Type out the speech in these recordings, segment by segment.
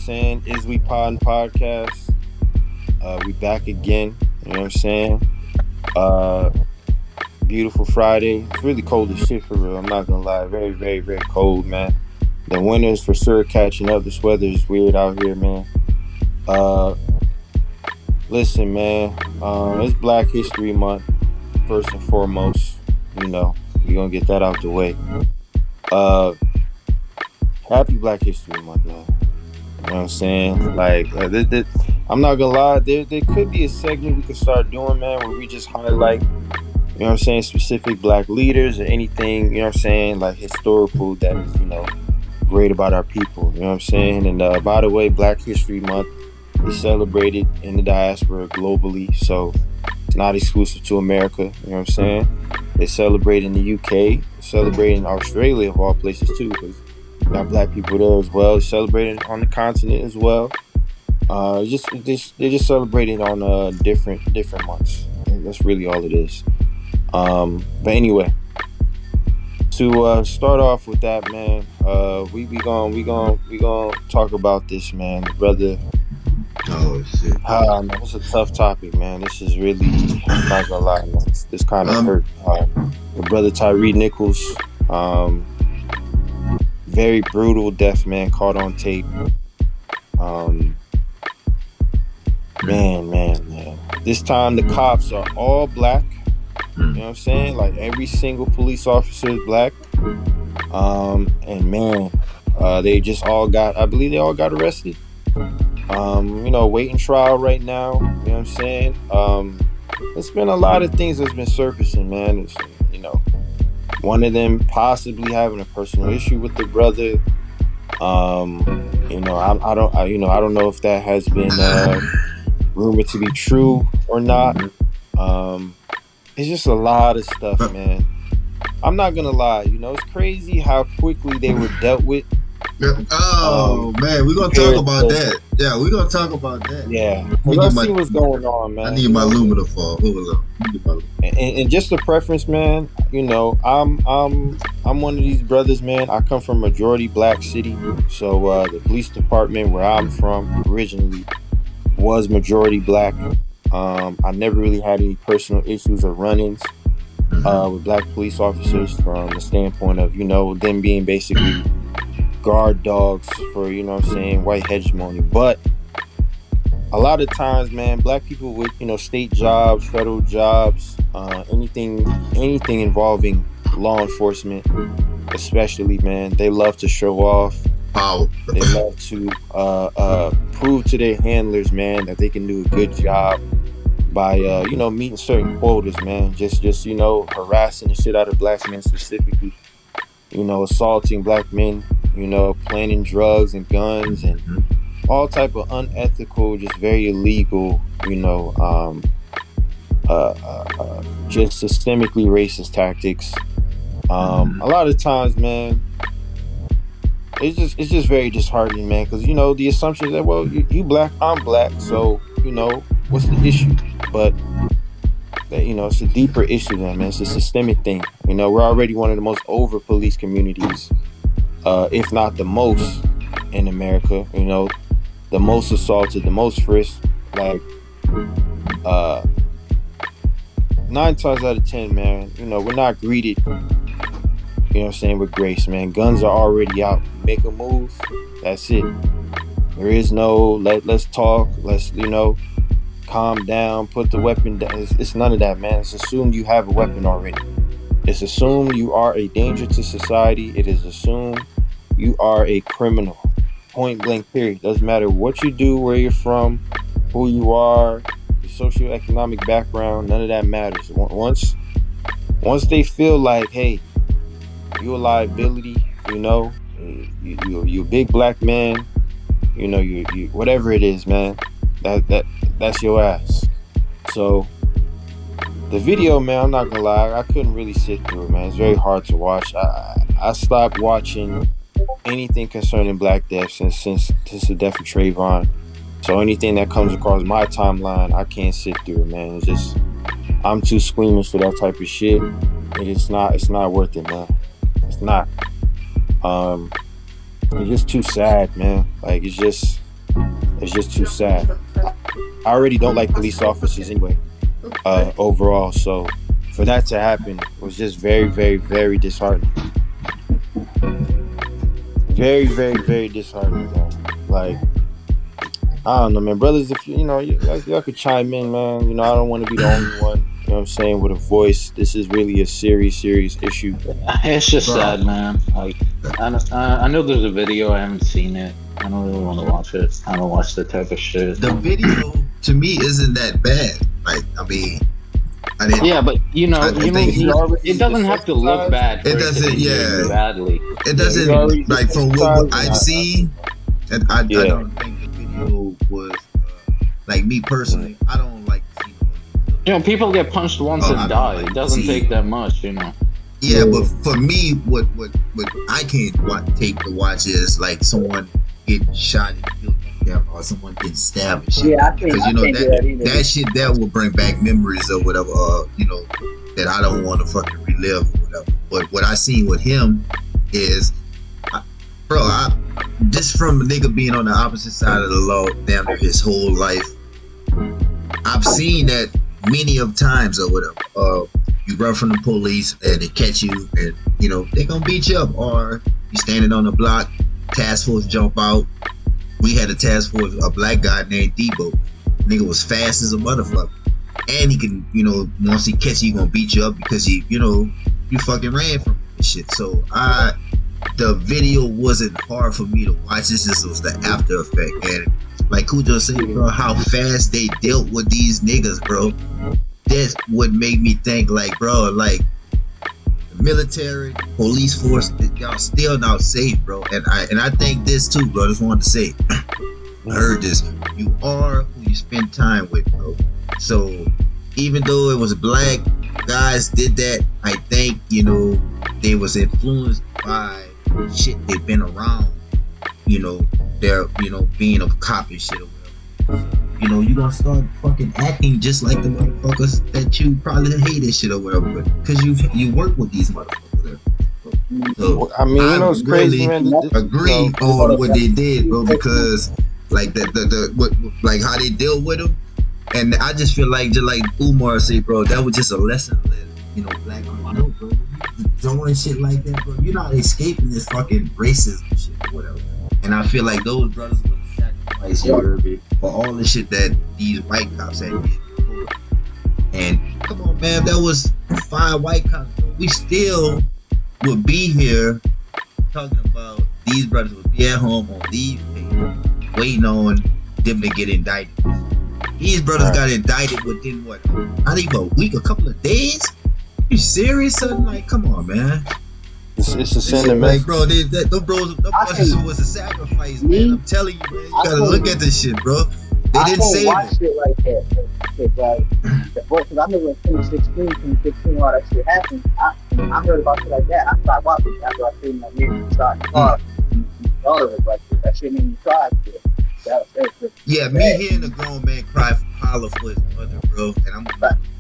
saying? Is we Poddin podcast. We back again. You know what I'm saying? Uh, Beautiful Friday. It's really cold as shit for real. I'm not gonna lie. Very, very, very cold, man. The winter's for sure catching up. This weather is weird out here, man. Uh, Listen, man. It's Black History Month. First and foremost, you know, we gonna get that out the way. Uh, Happy Black History Month, man. You know what I'm saying? I'm not gonna lie, there could be a segment we could start doing, man, where we just highlight, you know what I'm saying, specific black leaders or anything, you know what I'm saying, like historical that is, great about our people, you know what I'm saying? And by the way, Black History Month is celebrated in the diaspora globally, so it's not exclusive to America, you know what I'm saying? They celebrate in the UK, celebrate in Australia of all places too, because got black people there as well. It's celebrated on the continent as well. They're just celebrating on different months. And that's really all it is. But anyway, to start off with that, man, we gonna talk about this, man. The brother. Oh shit. Man, it's a tough topic, man. This is really, I'm not gonna lie, man. This kind of Um. hurt. The brother Tyre Nichols. Very brutal death, man. Caught on tape. Um, man. This time the cops are all black. You know what I'm saying? Like every single police officer is black. And man, they just all got, I believe they all got arrested. Waiting trial right now. You know what I'm saying? There's been a lot of things that's been surfacing, man. One of them possibly having a personal issue with the brother. I don't know if that has been rumored to be true or not. It's just a lot of stuff, man. I'm not gonna lie, it's crazy how quickly they were dealt with. Oh man, we're gonna talk about that. Yeah, we're gonna talk about that. Yeah, Let me because get I my. see what's going on, man. I need my luminol. Hold on. And just a preference, man. I'm one of these brothers, man. I come from a majority black city, so the police department where I'm from originally was majority black. I never really had any personal issues or run-ins with black police officers from the standpoint of them being basically guard dogs for what I'm saying, white hegemony. But a lot of times, man, black people with state jobs, federal jobs, anything involving law enforcement, especially, man, they love to show off. Power. They love to prove to their handlers, man, that they can do a good job by meeting certain quotas, man. Just harassing the shit out of black men specifically. Assaulting black men. Planting drugs and guns and all type of unethical, just very illegal, just systemically racist tactics. A lot of times, man, it's just very disheartening, man, because the assumption is that, well, you black, I'm black, so what's the issue? But it's a deeper issue, man. It's a systemic thing. We're already one of the most over police communities, if not the most in America. The most assaulted, the most frisked. Like 9 times out of 10, man, we're not greeted, with grace, man. Guns are already out. Make a move, that's it. There is no let's talk, let's calm down, put the weapon down. It's none of that, man. It's assumed you have a weapon already. It's assumed you are a danger to society. It is assumed you are a criminal. Point blank, period. Doesn't matter what you do, where you're from, who you are, your socioeconomic background, none of that matters. Once they feel like, hey, you're a liability, you're a big black man, you whatever it is, man, that's your ass. So the video, man, I'm not gonna lie, I couldn't really sit through it, man. It's very hard to watch. I stopped watching anything concerning black death since the death of Trayvon. So anything that comes across my timeline, I can't sit through it, man. It's just, I'm too squeamish for that type of shit. It's not worth it, man. It's not. It's just too sad, man. Like, it's just, It's just too sad. I already don't like police officers anyway, overall. So for that to happen was just very, very, very disheartening. Very, very, very disheartening, man. Like, I don't know, man. Brothers, if y'all could chime in, man. I don't want to be the only one, what I'm saying, with a voice. This is really a serious, serious issue. It's just Bro. sad, man. Like, I know there's a video. I haven't seen it. I don't really want to watch it. I don't watch that type of shit. The video to me isn't that bad. Like, I mean, I didn't. Yeah, but already it doesn't have to look bad. It doesn't. Yeah. Badly. It doesn't. Like from what I've seen, and I don't think the video was like me personally. I don't like to see. People get punched once and die. It doesn't take that much, Yeah, but for me, what I can't take to watch is like someone getting shot and killed or someone getting stabbed and shit. Yeah, I think that shit that will bring back memories of whatever, that I don't want to fucking relive or whatever. But what I seen with him is, just from a nigga being on the opposite side of the law damn near his whole life, I've seen that many of times or whatever. You run from the police and they catch you and they gonna beat you up, or you standing on the block, task force jump out. We had a task force, a black guy named Debo. Nigga was fast as a motherfucker, and he can, once he catch you, he gonna beat you up because you fucking ran from him and shit. So the video wasn't hard for me to watch. This was the after effect, and like Cujo said, bro, how fast they dealt with these niggas, bro. That's what made me think, like, bro, like the military, police force, y'all still not safe, bro. And I think this too, bro. I just wanted to say, I heard this. You are who you spend time with, bro. So even though it was black guys did that, I think they was influenced by shit they've been around. They're being a cop and shit or whatever. You gonna start fucking acting just like the motherfuckers that you probably hate and shit or whatever, because you work with these motherfuckers. So I mean, it's crazy, man. Agree on what they did, bro, because like like how they deal with them, and I just feel like just like Umar said, bro, that was just a lesson that black people know, bro. Doing shit like that, bro, you're not escaping this fucking racism shit or whatever. And I feel like those brothers would sacrifice for all the shit that these white cops had did before. And come on, man, that was 5 white cops, bro. We still would be here talking about these brothers would be at home on leave, waiting on them to get indicted. These brothers got indicted within what? Not even a week, a couple of days? You serious, son? Like, come on, man. It's a sentiment. Like, bro, those brothers was a sacrifice, man. I'm telling you, man. You gotta look at this shit, bro. They didn't save it. I can't watch shit like that. Because I remember in 2016, 2015, all that shit happened. I heard about shit like that. I started watching it after I seen that man start all of it, but that shit made me cry. Yeah, me hearing a grown man cry holler for his mother, bro, and I'm a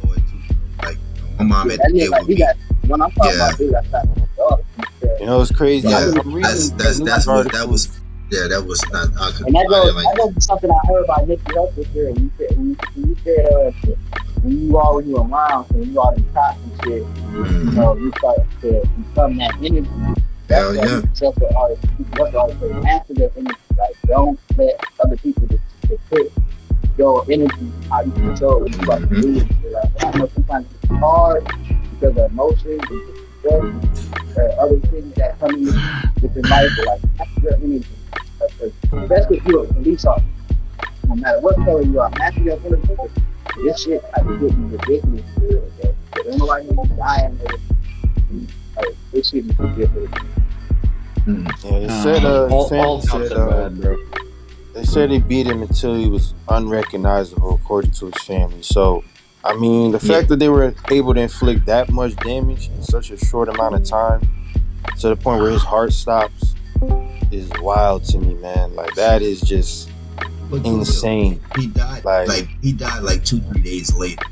boy too, bro. Like, my mom had to deal with me. When I'm talking about dude, that's not it's crazy. Yeah, that was not. And that goes to something I heard by Nichols this year. You said when you always around, when you all the cops and shit, you start to become that energy. Hell yeah. What's always after that energy? Like, don't let other people just put your energy how you control what you about to do. Like, I know sometimes it's hard because of emotions and stress, other things that come in with your life, but like after your energy. Especially if you're a police officer, no matter what color you are, after your energy, this shit I think would be ridiculous. Don't nobody know you dying. This shit is ridiculous. They said they beat him until he was unrecognizable, according to his family. So, I mean, the fact that they were able to inflict that much damage in such a short amount of time, to the point where his heart stops, is wild to me, man. Like, that is just insane. He died he died like 2-3 days later.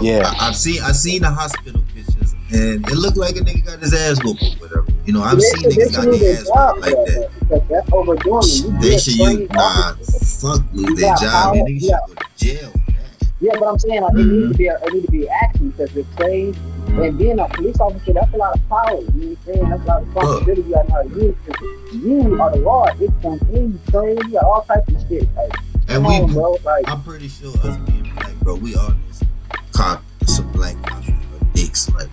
Yeah. I've seen the hospital pictures, and it looked like a nigga got his ass whooped or whatever. I've seen niggas got their ass whooped like that. because that's overdoing it. You They get should use trained nah. officers. Fuck lose You their got job. power. Man, niggas You got should go to jail for that. yeah, but I'm saying like it needs to Mm-hmm. be it needs to be action because they're trained. And being a police officer, that's a lot of power. You know what I'm saying? That's a lot of Look, responsibility you got to know how to use. 'Cause you are the law. It's gonna you trained. You got all types of shit. Like, and come we, on, bro. Like, I'm pretty sure us being black, bro, we all know some black cops that are dicks. Like,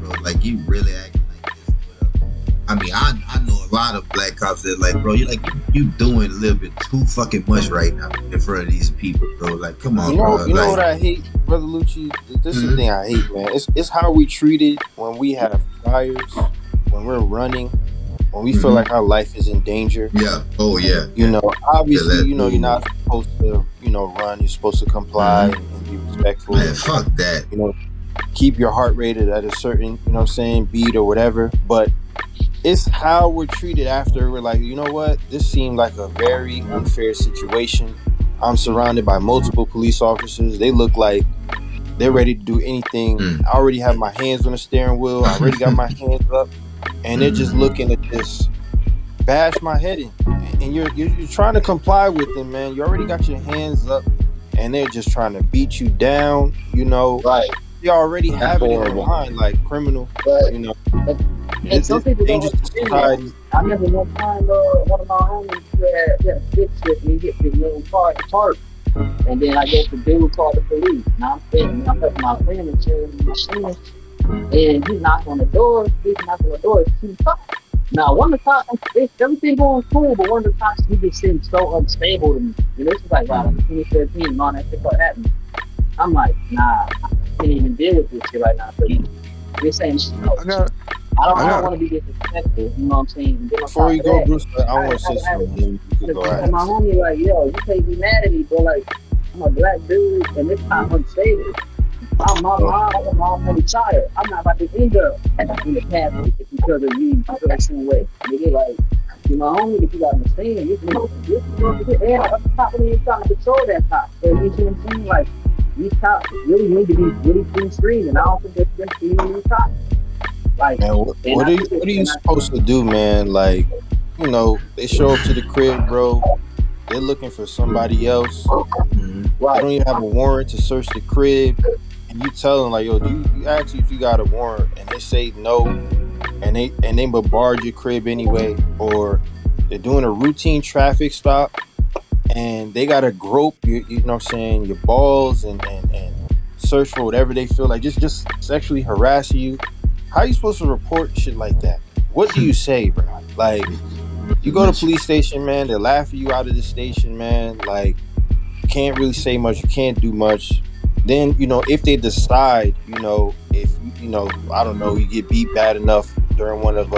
bro, like you really acting like this. Whatever. I mean, I know a lot of black cops that like, bro, you doing a little bit too fucking much right now in front of these people, bro. Like, come on, bro. You know Like, what I hate, brother Lucci? This is the mm-hmm. thing I hate, man. It's how we treated when we have trials, when we're running, when we feel like Mm-hmm. our life is in danger. Yeah. Oh yeah. You know, Yeah. obviously, That. you know, you're Ooh. not supposed to, run. You're supposed to comply Mm-hmm. and be respectful Man, and, fuck that. you know, keep your heart rate at a certain, you know what I'm saying, beat or whatever. But it's how we're treated after. We're like, you know what? This seemed like a very unfair situation. I'm surrounded by multiple police officers. They look like they're ready to do anything. Mm. I already have my hands on the steering wheel. I already got my hands up, and they're just Mm-hmm. looking to just bash my head in. And you're trying to comply with them, man. You already got your hands up, and they're just trying to beat you down. You know, right. they already That's have it in their horrible. mind, like criminal. But You know, and, and some people don't dangerous to understand that. society. I remember one time, one of my homies had a fix it and he hit the little car in the park. And then I guess the dude called the police. Now I'm sitting, I'm helping my friend and chilling with my friend. And he knocked on the door. He knocked on the door. It's two cops. Now, one of the cops, everything going cool, but one of the cops, he just seemed so unstable to me. And this was like, wow, Mm-hmm. 2013, and all that shit started happening. I'm like, nah, I can't even deal with this shit right now. So you're saying, no, I got, I I don't got. want to be disrespectful, you know what I'm saying? And then on Before top you of go, that, Bruce, I I want to say had something. Then you could to go tell my ahead. homie, like, yo, you can't be mad at me, but like, I'm a black dude and this cop unstable. My So, mom only Tyre. I'm not about to end up in the casket because of you. I feel the same way. Nigga, like, you my homie, if you got understand, you go to the air up the top of the trying to control that top. So you see what I'm saying? Like, these cops really need to be really clean screen, and I don't think they're just being these cops. Like, man, and I think what are you and I supposed to do, man? Like, they show up to the crib, bro. They're looking for somebody else. Mm-hmm. They right, don't even have a warrant to search the crib, and you tell them like, yo, do you ask you if you got a warrant, and they say no, and they bombard your crib anyway, or they're doing a routine traffic stop, and they gotta grope you know what I'm saying, your balls and search for whatever they feel like, just sexually harass you. How are you supposed to report shit like that? What do you say, bro? Like, you go to police station, man, they laugh you out of the station, man. Like, you can't really say much, you can't do much. Then, if they decide, if I don't know, you get beat bad enough during one of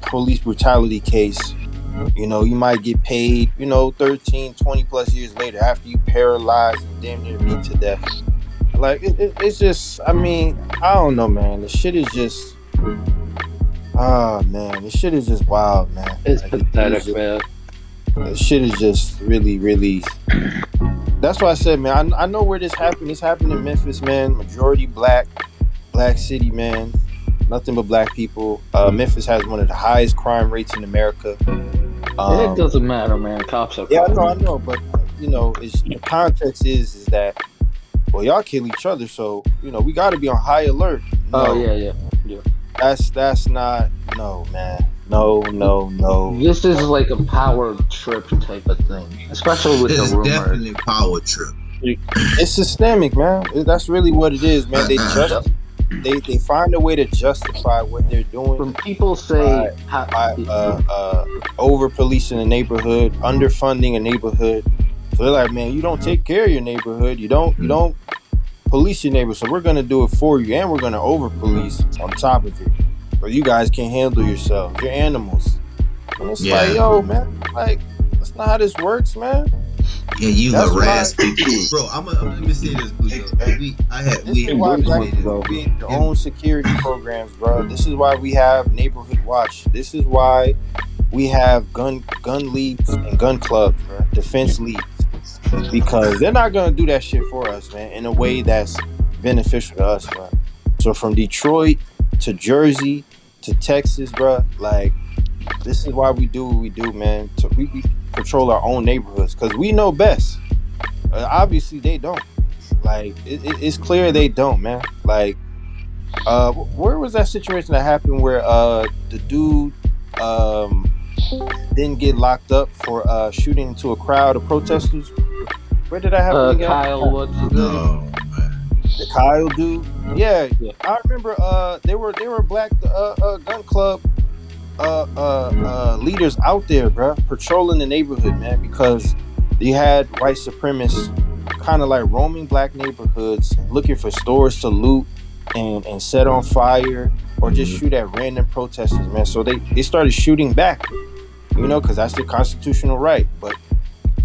police brutality case, you might get paid, 13, 20 plus years later after you paralyzed and damn near beat to death. Like, it's just, I mean, I don't know, man. The shit is just, man, this shit is just wild, man. It's Like, pathetic, man. this shit is just really, really. That's why I said, man, I know where this happened. This happened in Memphis, man. Majority black city, man. Nothing but black people. Memphis has one of the highest crime rates in America. It doesn't matter, man. Cops are Yeah, cops. I know, but it's the context is that, well, y'all kill each other, so we got to be on high alert. Oh No, yeah. that's not. No, man. No, no, no. This is like a power trip type of thing, especially with the It's rumors. definitely power trip. It's systemic, man. That's really what it is, man. Yep. They find a way to justify what they're doing When people by say, over policing a neighborhood, underfunding a neighborhood. So they're like, man, you don't take care of your neighborhood. You don't police your neighbor. So we're gonna do it for you, and we're gonna over police on top of it. So you guys can't handle yourselves. You're animals. And it's like, Yeah. yo, man, like, that's not how this works, man. Yeah, you That's why. harass people, bro. Let me say this, Busho. This is why Bruce black wants to people go. create their own security programs, bro. This is why we have neighborhood watch. This is why we have gun leagues and gun clubs, bro. Defense leagues, because they're not gonna do that shit for us, man, in a way that's beneficial to us, bro. So from Detroit to Jersey to Texas, bro, like, This is why we do what we do, man. We patrol our own neighborhoods because we know best. Obviously, they don't. Like it's clear they don't, man. Like where was that situation that happened where the dude didn't get locked up for shooting into a crowd of protesters? Where did that happen again? Kyle, what's his name? No, man. The Kyle dude. Yeah, Yeah. I remember. They were black gun club leaders out there, bruh, patrolling the neighborhood, man, because you had white supremacists kind of like roaming black neighborhoods, looking for stores to loot and set on fire or just Mhm. shoot at random protesters, man. So they started shooting back, because that's their constitutional right. But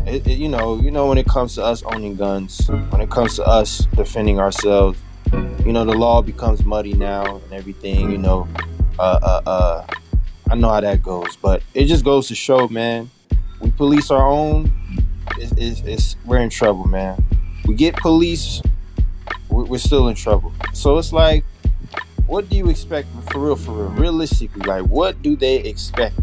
when it comes to us owning guns, when it comes to us defending ourselves, the law becomes muddy now and everything. I know how that goes, but it just goes to show, man. We police our own. We're in trouble, man. We get police, we're still in trouble. So it's like, what do you expect for real? Realistically, like, what do they expect?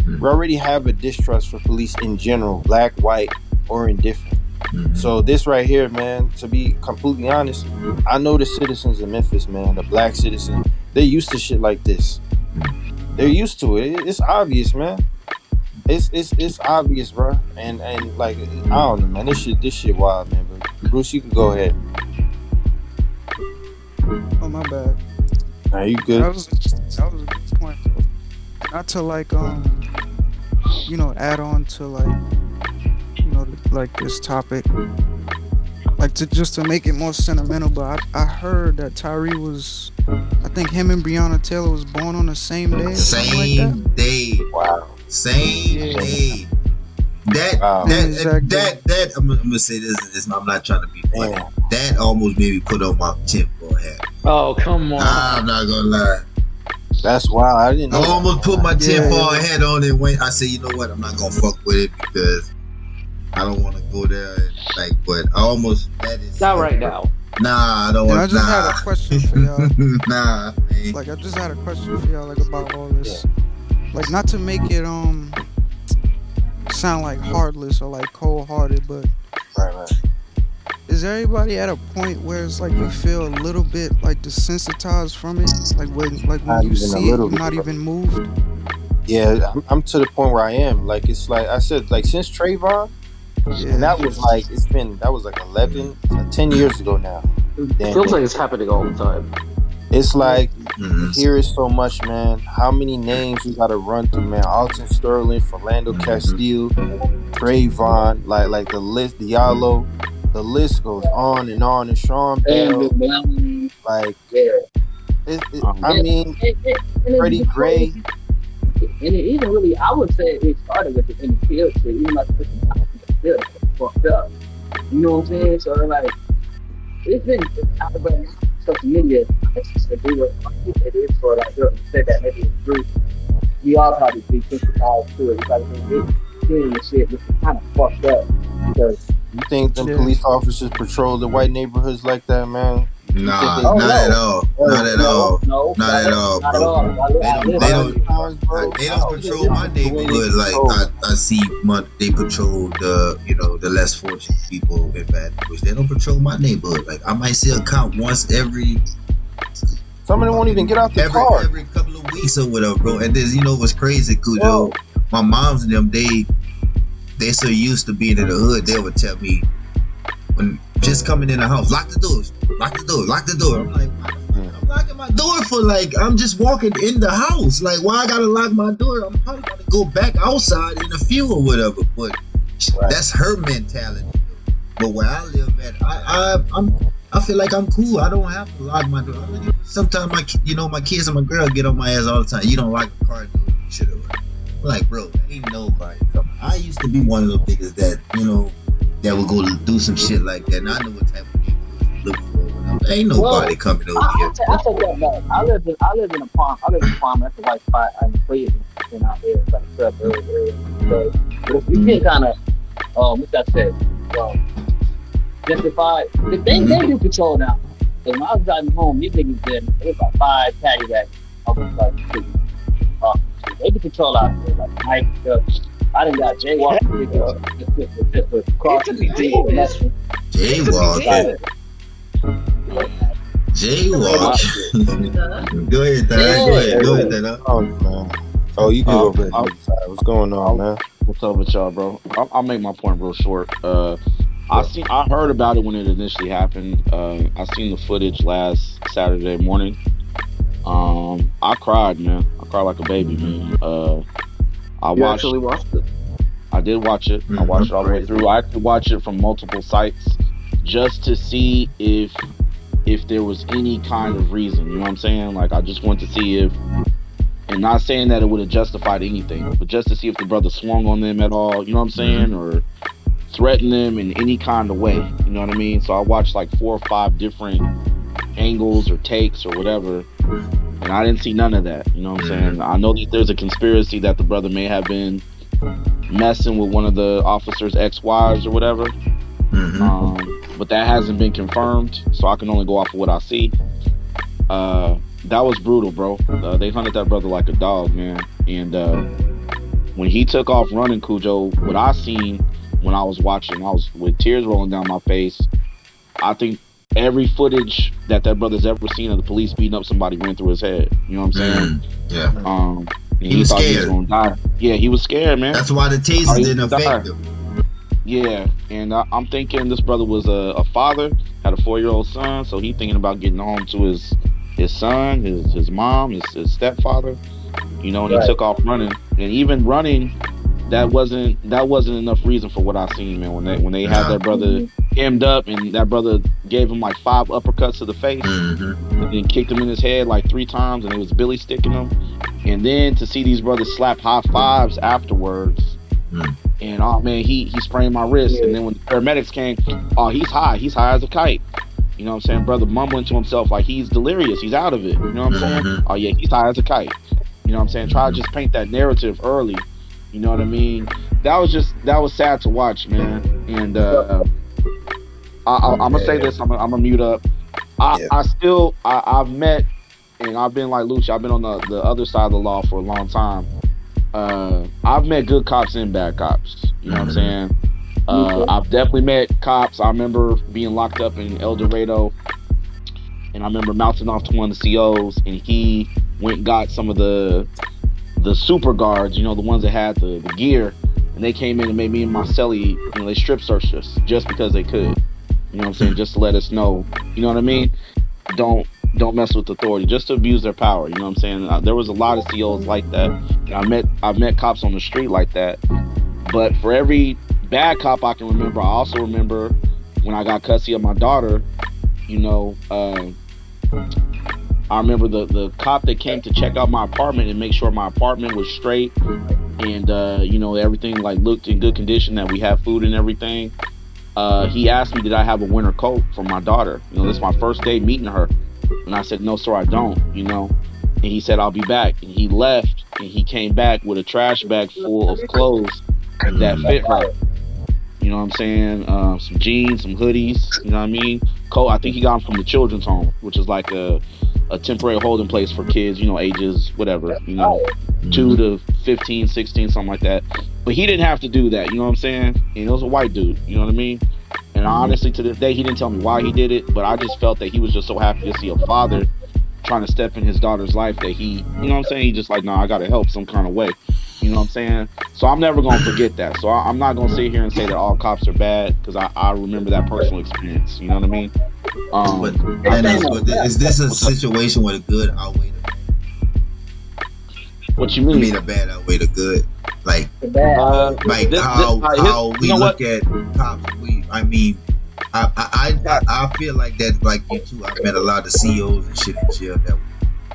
We already have a distrust for police in general, black, white, or indifferent. So this right here, man, to be completely honest, I know the citizens of Memphis, man, the black citizens, they're used to shit like this. They're used to it. It's obvious, man. It's obvious, bro. And like, I don't know, man. This shit wild, man. But Bruce, you can go ahead. Oh, my bad. Nah, you good? That was a good point. Not to like add on to like this topic, like to make it more sentimental. But I heard that Tyre was, I think him and Breonna Taylor was born on the same day or something like Same that. day. Wow. Same Yeah. day. That Wow. that I'm gonna say this. I'm not trying to be funny. Man. That almost made me put on my tinfoil hat. Oh, come on. I'm not gonna lie. That's wild. I didn't know I that. almost put my tinfoil Yeah. hat on and went. I said, you know what? I'm not gonna fuck with it because I don't want to go there. But I almost. That is Not right now. Nah, I don't And I want. just had a question for y'all. Nah, man. Like I just had a question for y'all, like about all this. Like not to make it sound like heartless or like cold-hearted, but Right. is everybody at a point where it's like you feel a little bit like desensitized from it? Like when Not you even a see it, little you're not bit. even moved? Yeah, I'm to the point where I am. Like, it's like I said, like, since Trayvon, Yeah. and that was like 10 years ago now. It feels like it's happening all the time. It's like, Mhm. you hear it so much, man. How many names we gotta run through, man? Alton Sterling, Philando Castile, Trayvon, like the list, Diallo, the list goes on, and Sean Bell, like, Yeah. I mean, Freddie Gray. And it even really, I would say it started with the NFL shit. Even like the NFL fucked up. You know what I'm saying? So like, it's been out of social media. It's just to do what it is for like you said that maybe it's true. We all probably be sensitized to it. It's like seeing the shit, which is kind of fucked up because. You think them Yeah. police officers patrol the white neighborhoods like that, man? Nah, they- not no. at all. Not at all. No, Not at all, not bro. at all. They don't They patrol my neighborhood like I see they patrol the less fortunate people in Baton Rouge. They don't patrol my neighborhood. Like I might see a cop once every Some of them won't even get out the car. every couple of weeks or whatever, bro. And then what's crazy, Cujo? My mom's and them they so used to being in the hood, they would tell me when just coming in the house, lock the doors, lock the door, lock the door. I'm like, I'm locking my door for like I'm just walking in the house. Like why I gotta lock my door? I'm probably gonna go back outside in a few or whatever. But that's her mentality. But where I live at, I feel like I'm cool. I don't have to lock my door. Sometimes my kids and my girl get on my ass all the time. You don't lock the car door, shit or whatever. I'm like, bro, ain't nobody coming. I used to be one of those niggas that that would go do some shit like that. And I know what type of niggas look for. Ain't nobody coming over here. I take that back. I live in a farm. That's a white spot in Cleveland and out there. It's like a suburb area. So, but if you can kind of, what's that said? Justify. They do patrol now. So when I was driving home, these niggas did. It was like 5 caddy racks. Almost like 2. They control out there, like Mike and stuff. I done got jaywalking tickets just for It to crossing the be street for demons. nothing. It to be Jaywalking. Like, demons. like, Jaywalking. Go ahead, Tyre. Go yeah, ahead. Go Hey, ahead, yeah. Tyre. oh, man. Oh, you can go ahead, I'll, nigga. Tyre. What's going on, man? what's up with y'all, bro? I'll make my point real short. Yeah. I heard about it when it initially happened. I seen the footage last Saturday morning. I cried, man. I cried like a baby, man. I You watched. actually watched it? I did watch it. I watched it all the way through. I could watch it from multiple sites just to see if there was any kind of reason. You know what I'm saying? Like, I just wanted to see if, and not saying that it would have justified anything, but just to see if the brother swung on them at all. You know what I'm saying? Or threatened them in any kind of way. You know what I mean? So I watched like 4 or 5 different angles or takes or whatever, and I didn't see none of that. You know what I'm saying? I know that there's a conspiracy that the brother may have been messing with one of the officers' ex-wives or whatever. But that hasn't been confirmed, so I can only go off of what I see. That was brutal, bro. They hunted that brother like a dog, man. And when he took off running, Cujo, what I seen when I was watching, I was with tears rolling down my face. I think every footage that brother's ever seen of the police beating up somebody ran through his head. You know what I'm saying? Yeah. He was thought scared. he was gonna die. Yeah, he was scared, man. That's why the Thought tasers he didn't was gonna affect die. him. Yeah, and I'm thinking this brother was a father, had a 4-year-old son, so he thinking about getting home to his son, his mom, his stepfather. You know, and he Right. took off running, and even running, that wasn't enough reason for what I seen, man. When they had that brother hemmed up, and that brother gave him like 5 uppercuts to the face, and then kicked him in his head like 3 times, and it was Billy sticking him. And then to see these brothers slap high fives afterwards, and oh man, he sprained my wrist. Yeah. And then when the paramedics came, oh, he's high as a kite. You know what I'm saying? Brother mumbling to himself like he's delirious, he's out of it. You know what I'm saying? Oh yeah, he's high as a kite. You know what I'm saying? Try to just paint that narrative early. You know what I mean? That was sad to watch, man. And I'm gonna say this. I'm gonna mute up. I've met, and I've been like Lucci. I've been on the other side of the law for a long time. I've met good cops and bad cops. You know what I'm saying? I've definitely met cops. I remember being locked up in El Dorado, and I remember mounting off to one of the COs, and he went and got some of the super guards, you know, the ones that had the gear, and they came in and made me and my cellie, you know, they strip searched us just because they could. You know what I'm saying? Just to let us know, you know what I mean? Don't mess with authority, just to abuse their power. You know what I'm saying? There was a lot of COs like that. And I've met cops on the street like that. But for every bad cop I can remember, I also remember when I got custody of my daughter. You know, I remember the cop that came to check out my apartment and make sure my apartment was straight and you know, everything like looked in good condition, that we have food and everything. He asked me, did I have a winter coat for my daughter? You know, this is my first day meeting her. And I said, no, sir, I don't, you know. And he said, I'll be back. And he left, and he came back with a trash bag full of clothes that fit her. You know what I'm saying? Some jeans, some hoodies, you know what I mean? Coat, I think he got them from the children's home, which is like a temporary holding place for kids, you know, ages, whatever, you know, 2 to 15, 16, something like that. But he didn't have to do that, you know what I'm saying? And it was a white dude, you know what I mean? And honestly, to this day, he didn't tell me why he did it, but I just felt that he was just so happy to see a father trying to step in his daughter's life that he, you know what I'm saying? He just like, nah, I got to help some kind of way. You know what I'm saying? So I'm never going to forget that. So I'm not going to sit here and say that all cops are bad, because I remember that personal experience. You know what I mean? Is this a situation where the good outweigh the bad? What you mean? I mean, the bad outweigh the good. Like, how we look at cops. I feel like that, like you too. I've met a lot of CEOs and shit in jail that were,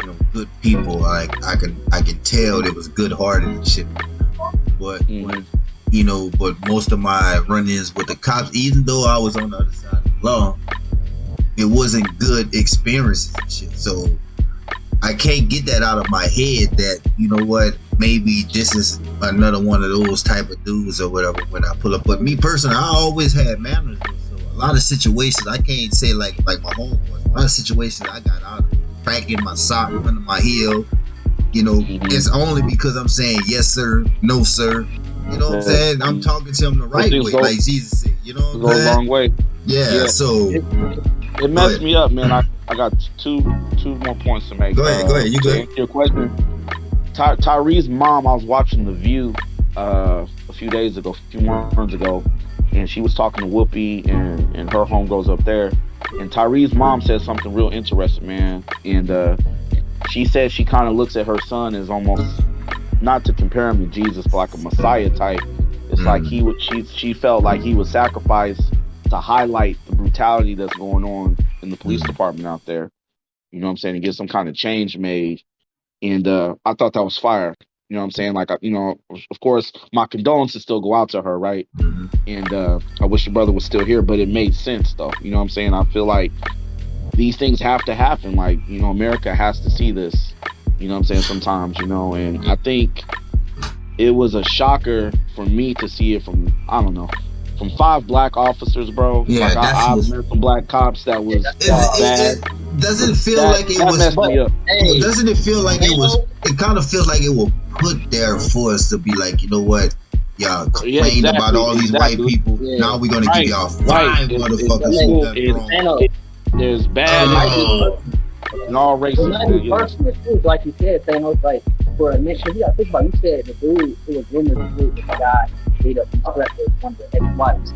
you know, good people. Like I can tell they was good hearted and shit. But you know, but most of my run-ins with the cops, even though I was on the other side of the law, it wasn't good experiences and shit. So I can't get that out of my head that, you know what, maybe this is another one of those type of dudes or whatever when I pull up. But me personally, I always had manners. So a lot of situations, I can't say like my homeboys. A lot of situations I got out of, cracking my sock under my heel, It's only because I'm saying yes sir, no sir. You know what I'm saying? I'm talking to him the Those right things way, go like Jesus said. You know what I'm go a saying? long way. Yeah. Yeah, So it, it go messed ahead. me up, man. I got two more points to make. Go ahead. Go ahead. You To good? answer your question, Tyree's mom. I was watching The View a few days ago, a few months ago, and she was talking to Whoopi and her homegirls up there, and Tyree's mom said something real interesting, man. And she said she kind of looks at her son as almost not to compare him to Jesus, but like a Messiah type. It's like Mm, she felt like he was sacrificed to highlight the brutality that's going on in the police mm, department out there. You know what I'm saying? To get some kind of change made. And I thought that was fire. You know what I'm saying? Like, of course, my condolences still go out to her, right? mm, And I wish your brother was still here, but it made sense, though. You know what I'm saying? I feel like these things have to happen. Like, America has to see this. You know what I'm saying? Sometimes, and I think it was a shocker for me to see it from, I don't know, from five black officers, bro. yeah, Like that's I've was. met some black cops that Yeah, was that's bad. It doesn't feel That like it that was. messed but me up. hey, Doesn't it feel like it was? Thanos, It kind of feels like it was put there for us to be like, you know what? Y'all Yeah, complained about exactly, all these white exactly. people. yeah, Now we're gonna give Right, y'all right. five It's but motherfuckers who hey, equal. done It's wrong. Thanos, there's it bad might be and Oh, personal. all It races, might be man. Yeah. personal too, like you said, Thanos. Like for a minute, you got to think about. You said the dude. It was rumored the dude, the guy beat up and slept with one of the ex-wives.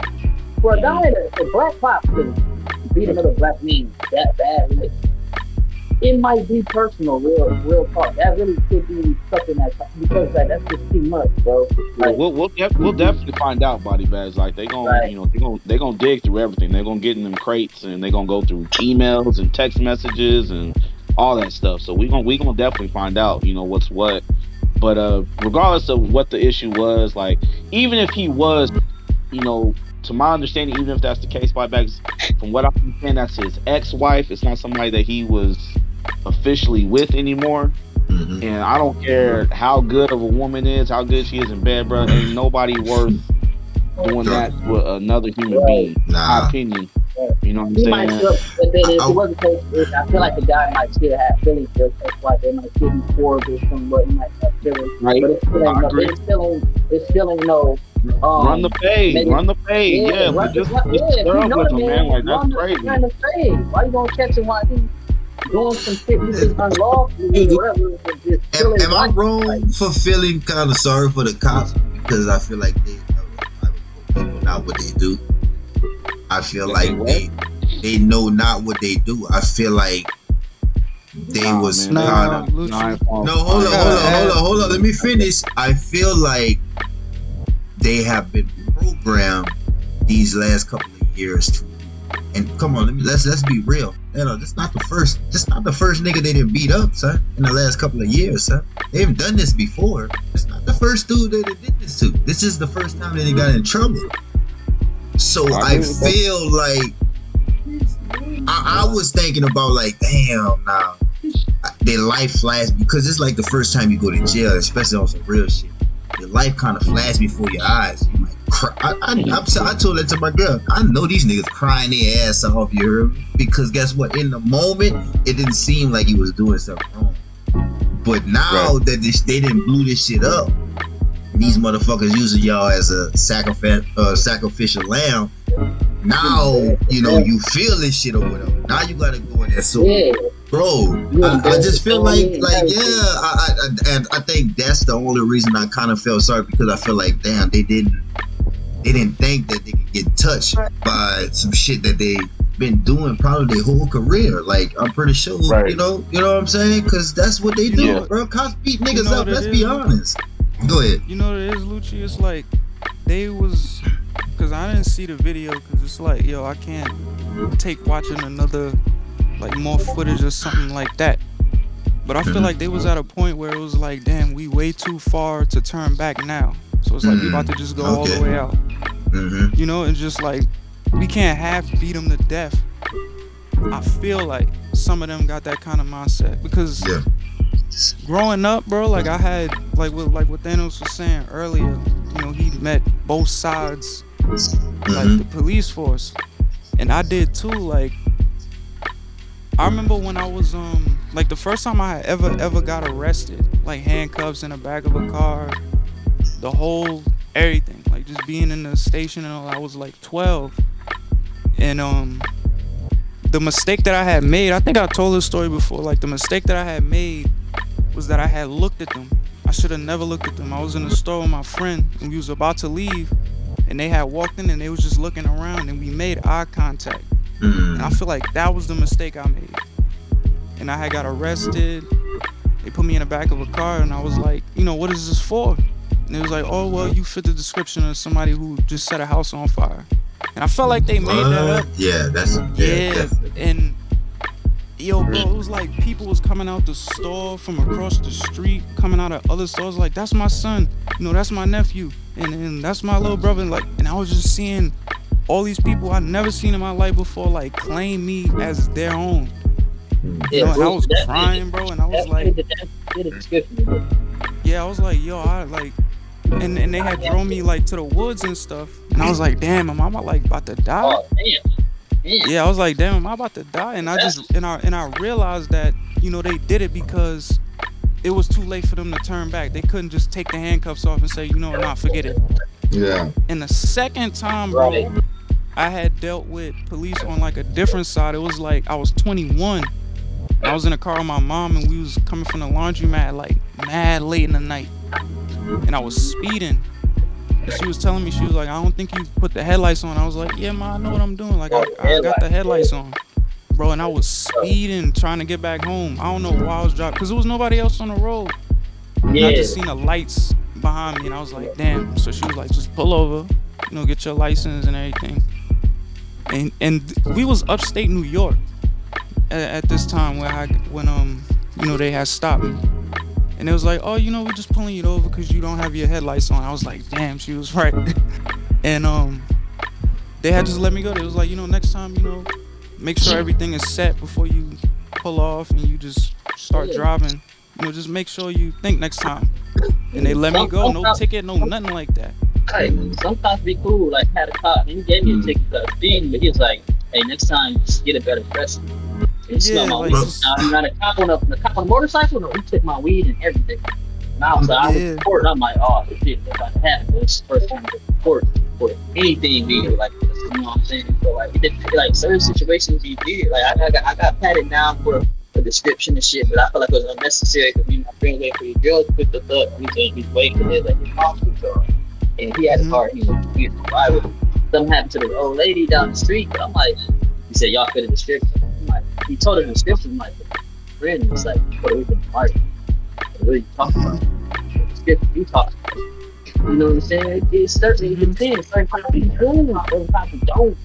For a Hmm. guy, a black cop to beat another black man that badly, it might be personal, real talk. That really could be something because that's just too much, bro. Well, Like, we'll definitely find out, body bags. Like like, they gonna dig through everything. They're gonna get in them crates and they're gonna go through emails and text messages and all that stuff. So we gonna definitely find out. What's what. But regardless of what the issue was, like even if he was, you know, to my understanding, even if that's the case, body bags, from what I understand, that's his ex-wife. It's not somebody that he was officially with anymore. mm-hmm. And I don't care how good of a woman is, how good she is in bed, bro. Ain't nobody worth doing Sure. that to another human right, being. My Nah. opinion. right. You know what I'm He might saying? still, but then if it I, wasn't case, I feel like the guy might still have feelings for his ex-wife. They might still be cordial somewhat. He might have feelings, Right? but it still I ain't no. agree. It still ain't no. Run the fade, Maybe run the fade. yeah, Yeah, but just yeah. If square you up know with the them, man. man, Like that's run crazy. the fade. Why you gonna catch him while he doing some shit he did unlawfully or whatever? And just kill his am I wife. Like, wrong for feeling kind of sorry for the cops because I feel like they know not what they do. I feel That they like what? they know not what they do. I feel like they Nah, was man. They kind Nah, of no, I Lucci, ain't falling. no. I Hold I on, ain't hold gotta falling on, for hold that. on, add. hold on. Let me finish. I feel like they have been programmed these last couple of years to. And come on, let's be real. That's not the first. That's not the first nigga they didn't beat up, son. In the last couple of years, son. They've done this before. It's not the first dude that they did this to. This is the first time that they got in trouble. So I I agree with that. feel like I was thinking about like, damn, now their life flashed because it's like the first time you go to jail, especially on some real shit. Your life kind of flashed before your eyes. You might cry. I told that to my girl. I know these niggas crying their ass off. You heard me? Because guess what? In the moment, it didn't seem like he was doing something wrong. But Right. now that they didn't blew this shit up, and these motherfuckers using y'all as a sacrificial lamb. Now you feel this shit or whatever. Now you gotta go in there. So yeah, bro, you I embarrass just your feel family and like yeah, everything. and I think that's the only reason I kind of felt sorry because I feel like damn they didn't think that they could get touched by some shit that they been doing probably their whole career. Like I'm pretty sure Right. you know what I'm saying because that's what they You know do, Yeah. what? bro. Cops beat You niggas know up. what it Let's be is, Lucci. honest. Go ahead. You know what it is, Lucci. It's like they was, cause I didn't see the video, cause it's like, yo, I can't take watching another like more footage or something like that. But I feel Mm-hmm. like they was at a point where it was like, damn, we way too far to turn back now. So it's like we about to just go all the Okay. way out. Mm-hmm. You know, and just like we can't half beat them to death. I feel like some of them got that kind of mindset because Yeah. growing up, bro, like I had like what Thanos was saying earlier. You know, he met both sides, like the Mm-hmm. police force, and I did too. Like I remember when I was like the first time I had ever got arrested, like handcuffs in the back of a car, the whole everything, like just being in the station and all. I was like 12, and the mistake that I had made, I think I told this story before. Like the mistake that I had made was that I had looked at them. I should have never looked at them. I was in the store with my friend and we was about to leave, and they had walked in and they was just looking around and we made eye contact. And I feel like that was the mistake I made. And I had got arrested. They put me in the back of a car and I was like, what is this for? And it was like, oh, well, you fit the description of somebody who just set a house on fire. And I felt like they made that up. Yeah, and yo, bro, it was like people was coming out the store from across the street, coming out of other stores, like, that's my son, that's my nephew, and that's my little brother, and I was just seeing all these people I never seen in my life before, like, claim me as their own. And I was crying, bro, and I was like, yeah, I was like, yo, and they had thrown me like to the woods and stuff, and I was like, damn, am I like about to die? Oh, damn. Yeah, I was like, damn, am I about to die? And I realized that they did it because it was too late for them to turn back. They couldn't just take the handcuffs off and say, nah, forget it. Yeah. And the second time, bro, I had dealt with police on like a different side. It was like I was 21. I was in a car with my mom and we was coming from the laundromat like mad late in the night. And I was speeding. And she was telling me, she was like, I don't think you put the headlights on. I was like, yeah, ma, I know what I'm doing. Like, I got the headlights on. Bro, and I was speeding, trying to get back home. I don't know why I was driving, because there was nobody else on the road. And I just seen the lights behind me, and I was like, damn. So she was like, just pull over, get your license and everything. And we was upstate New York at this time when they had stopped me. And it was like, oh, we're just pulling you over because you don't have your headlights on. I was like, damn, she was right. And they had just let me go. They was like, next time, make sure everything is set before you pull off and you just start driving. Just make sure you think next time. And they let me go. No ticket, no nothing like that. Like, sometimes be cool. Like, had a cop, and he gave me a ticket for speeding, but he was like, hey, next time, just get a better person. Yeah, like, now the cop on the motorcycle, no, he took my weed and everything. Now, so I was in court, and I'm like, oh, shit, that's about to happen. This is the first time I go to court for anything weed like this. You know what I'm saying? So, like, like certain situations he did. Like, I got patted down for the description and shit, but I felt like it was unnecessary because my friend waiting for your girl to pick the up. He's waiting for his hospital car. And he had a car, he was driving. Something happened to the old lady down the street, but I'm like, he said, y'all fit the description. Like, he told her the description, like, friend was like, what are we been fighting? What are you talking about? The description you talking about. You know what I'm saying? It's certainly depends. Certain people cool, certain people don't.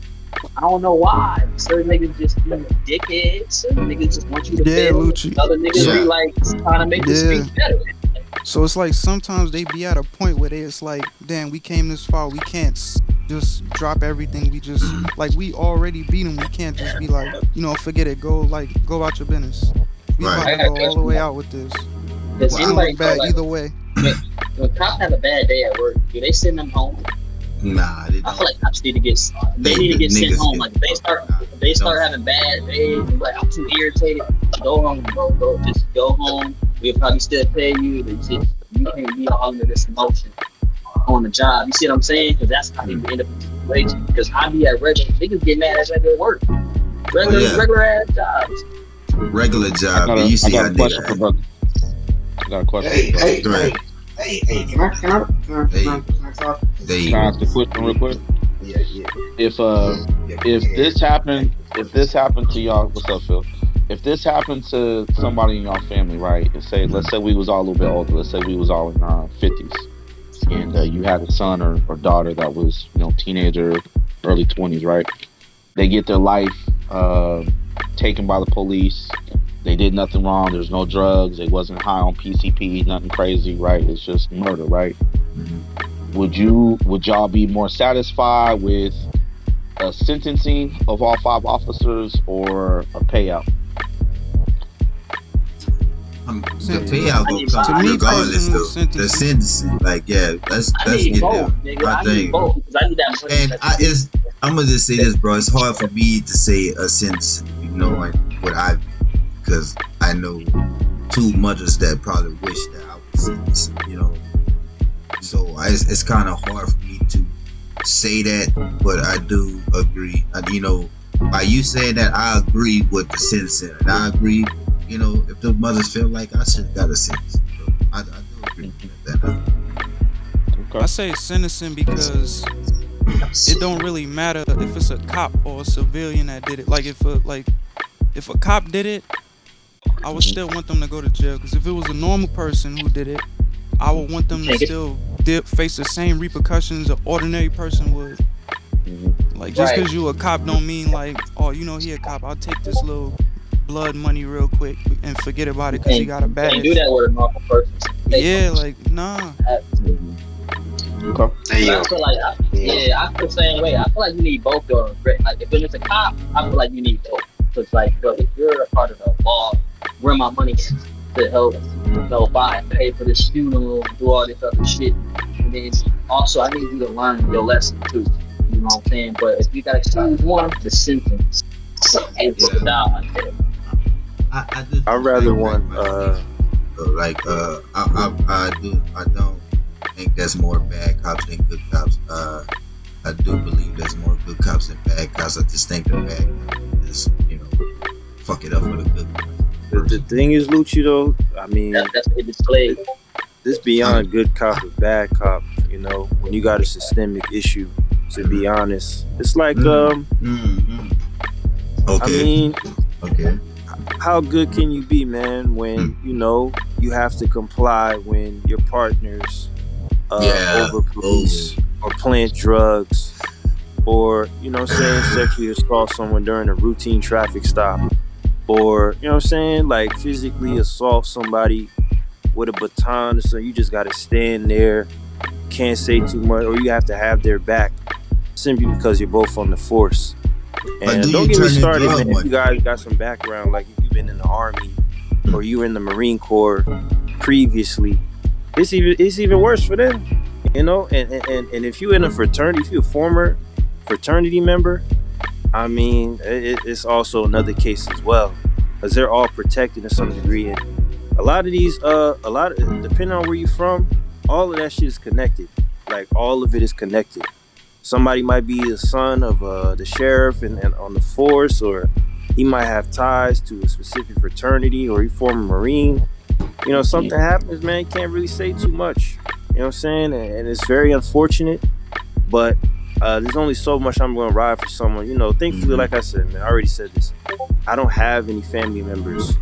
I don't know why. Certain niggas just be dickheads. Certain niggas just want you to fail. Other niggas be like trying to make the streets better. So it's like sometimes they be at a point where it's like, damn, we came this far, we can't just drop everything. We just like we already beat them. We can't just be like, forget it. Go about your business. We about to go all the way out with this. Does anybody bad like, either way? When cops have a bad day at work, do they send them home? Nah, they don't. I feel like cops need to get sent home. Like if they start having bad days, like I'm too irritated. Go home, bro. Just go home. We'll probably still pay you. You can't be all under this emotion on the job. You see what I'm saying? Because that's how people end up in situation. Because I be at regular, niggas get mad at regular work, regular ass jobs. Regular job. You see how they brother. I got a question. Hey, can I talk? Can I ask a question real quick? Yeah. If this happened to y'all, what's up, Phil? If this happened to somebody in y'all family, right? Let's say we was all a little bit older. Let's say we was all in our 50s, and you had a son or daughter that was, teenager, early 20s, right? They get their life taken by the police. They did nothing wrong. There's no drugs. They wasn't high on PCP, nothing crazy, right? It's just murder, right? Would y'all be more satisfied with a sentencing of all 5 officers or a payout? The payout will come regardless though. The sentencing, like, let's get both, there. I need both because I need that money. And I'm gonna just say this, bro. It's hard for me to say a sentence, knowing what I've been. because I know two mothers that probably wish that I was sentenced. So it's kind of hard for me to say that, but I do agree. By you saying that, I agree with the sentencing, and I agree. If the mothers feel like I should have got a sentence, I do agree with that. I Okay. say sentencing because it don't really matter if it's a cop or a civilian that did it. Like if a cop did it, I would still want them to go to jail. Because if it was a normal person who did it, I would want them to Take it. still face the same repercussions an ordinary person would. Like just Right. because you a cop don't mean like, oh, he a cop. I'll take this little blood money real quick and forget about it because he got a Can't do badge. that with a normal person. Yeah, like nah. Okay. Hey, I feel like, I feel the same way. I feel like you need both though. Like if it's a cop, I feel like you need both. So it's like, bro, if you're a part of the law, where my money is to help, buy, pay for this funeral, do all this other shit, and then also I need you to learn your lesson too. You know what I'm saying? But if you gotta choose one, the sentence. It's down like that. I just I'd don't rather like want I don't think there's more bad cops than good cops. I do believe there's more good cops than bad cops. I just think the bad cops just fuck it up for the good cops. the thing is, Lucci, though, I mean, That's what it displayed. this beyond good cop or bad cop, when you got a systemic issue, to be honest, it's like I Okay. mean, Okay. how good can you be, man, when you have to comply when your partners Yeah. over police or plant drugs, or sexually assault someone during a routine traffic stop, or like physically assault somebody with a baton, so you just gotta stand there, can't say too much, or you have to have their back simply because you're both on the force. But do And don't you get me turn in started, drug man, if money? you guys got some background, like if you've been in the Army or you were in the Marine Corps previously, it's even worse for them, and if you're in a fraternity, if you're a former fraternity member, I mean, it's also another case as well, because they're all protected to some degree, and a lot of depending on where you're from, all of that shit is connected. Like all of it is connected. Somebody might be the son of the sheriff and on the force, or he might have ties to a specific fraternity, or he former Marine. Something happens, man. You can't really say too much. You know what I'm saying? And it's very unfortunate, but there's only so much I'm going to ride for someone. Thankfully, like I said, man, I already said this. I don't have any family members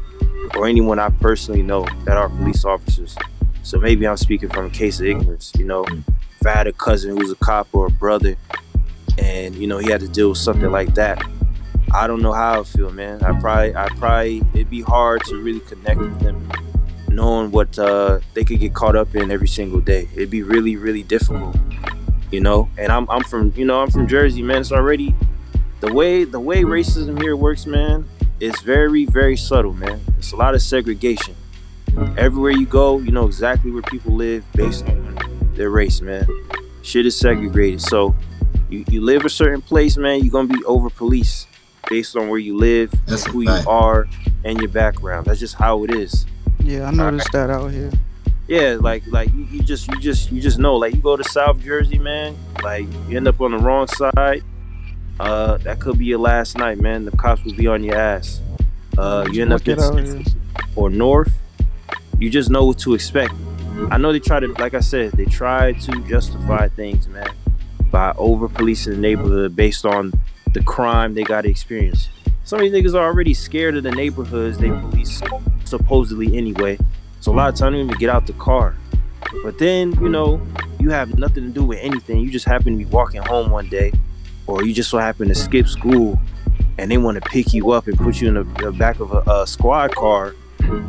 or anyone I personally know that are police officers. So maybe I'm speaking from a case of ignorance. If I had a cousin who's a cop or a brother, and he had to deal with something like that, I don't know how I feel, man. I probably it'd be hard to really connect with them, knowing what they could get caught up in every single day. It'd be really, really difficult, And I'm from Jersey, man. It's already the way racism here works, man. It's very, very subtle, man. It's a lot of segregation. Everywhere you go, you know exactly where people live based on their race, man. Shit is segregated. So you live a certain place, man, you're gonna be over policed based on where you live, That's a who fact. you are, and your background. That's just how it is. Yeah, I noticed that out here. Yeah, like you just know, like you go to South Jersey, man, like you end up on the wrong side. That could be your last night, man. The cops will be on your ass. You end up Look in it out here. or North, you just know what to expect. I know they try to, like I said, they try to justify things, man, by over policing the neighborhood based on the crime they got to experience. Some of these niggas are already scared of the neighborhoods they police supposedly anyway. So a lot of times they don't even get out the car. But then, you have nothing to do with anything. You just happen to be walking home one day, or you just so happen to skip school, and they want to pick you up and put you in the back of a squad car.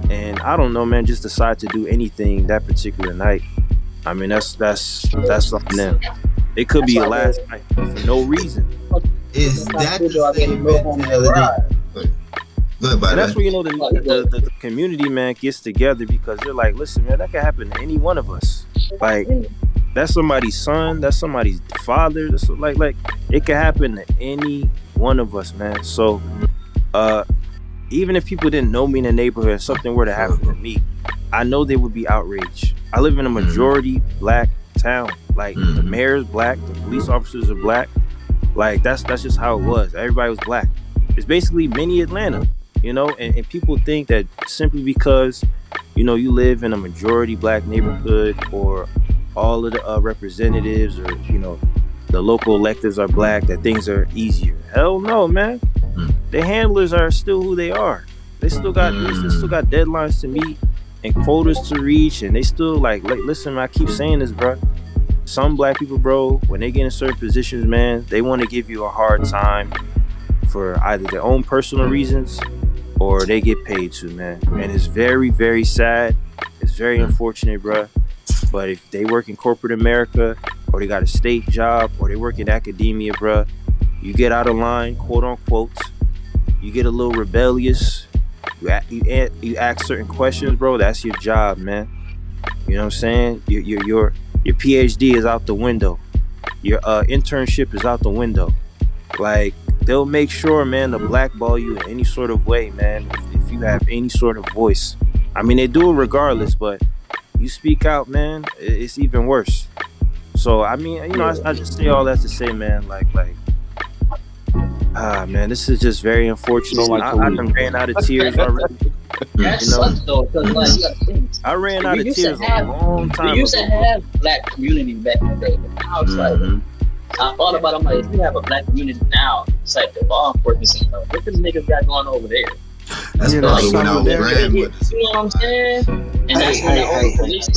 And I don't know, man, just decide to do anything that particular night. I mean, that's something them. It could be your last night for no reason. Is that the same mentality? Good, And that's where the community, man, gets together, because they're like, listen, man, that could happen to any one of us. Like, that's somebody's son, that's somebody's father. That's like it could happen to any one of us, man. So even if people didn't know me in the neighborhood and something were to happen to me, I know they would be outraged. I live in a majority black town. Like the mayor's black, the police officers are black. Like that's just how it was. Everybody was black. It's basically mini Atlanta, you know, and people think that simply because, you know, you live in a majority black neighborhood or all of the representatives or, you know, the local electeds are black, that things are easier. Hell no, man. The handlers are still who they are. They still got deadlines to meet and quotas to reach, and they still like listen, man, I keep saying this, bro. Some black people, bro, when they get in certain positions, man, they want to give you a hard time for either their own personal reasons or they get paid to, man. And it's very, very sad. It's very unfortunate, bro. But if they work in corporate America or they got a state job or they work in academia, bro, you get out of line, quote unquote. You get a little rebellious. You ask certain questions, bro. That's your job, man. You know what I'm saying? Your PhD is out the window. Your internship is out the window. Like they'll make sure, man, to blackball you in any sort of way, man. If you have any sort of voice, I mean, they do it regardless, but you speak out, man, it's even worse. So I mean, you know, I just say all that to say, man, man, this is just very unfortunate. Like I done ran out of tears already. That You know, sucks though, because like you gotta think. I ran out We of used to tears a have, long we time used to ago, bro. have black community back in the day. But now it's like, I thought about it, I'm like, if you have a black community now, it's like the law enforcement saying, what the niggas got going over there? That's Yeah, probably that's when our solidarity. grandmothers. You know what I'm saying? And that's when the old police.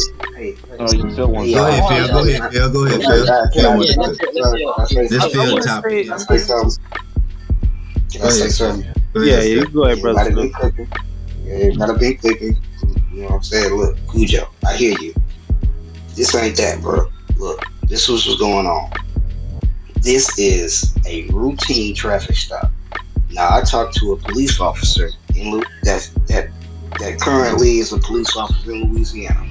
Oh, you feel one. Go ahead, Phil. Go ahead, Phil. Go ahead, Phil. Phil wants Yeah, to let's this I Phil want to topic. say, Can I say something? Can I say something? Go yeah, ahead, you Phil. go ahead, brother. Everybody been cooking. Everybody been cooking. You know what I'm saying? Look, Cujo, I hear you. This ain't that, bro. Look, this was what's going on. This is a routine traffic stop. Now, I talked to a police officer in that currently is a police officer in Louisiana.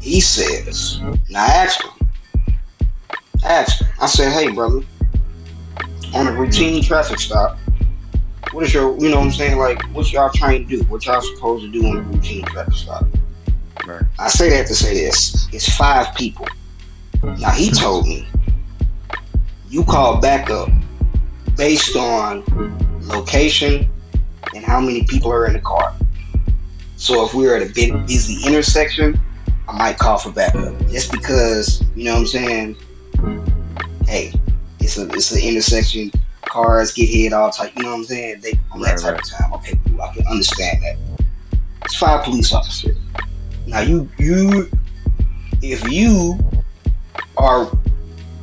He says, now I asked him, I said, hey, brother, on a routine traffic stop, what is your, you know what I'm saying, like, what y'all trying to do? What y'all supposed to do on a routine traffic stop? Right. I say that to say this. It's 5 people. Now, he told me, you call backup based on location and how many people are in the car. So if we're at a big busy intersection, I might call for backup. Just because, you know what I'm saying, hey, it's an intersection, cars get hit all type, you know what I'm saying? They on that type of time. Okay, cool, I can understand that. It's 5 police officers. Now if you are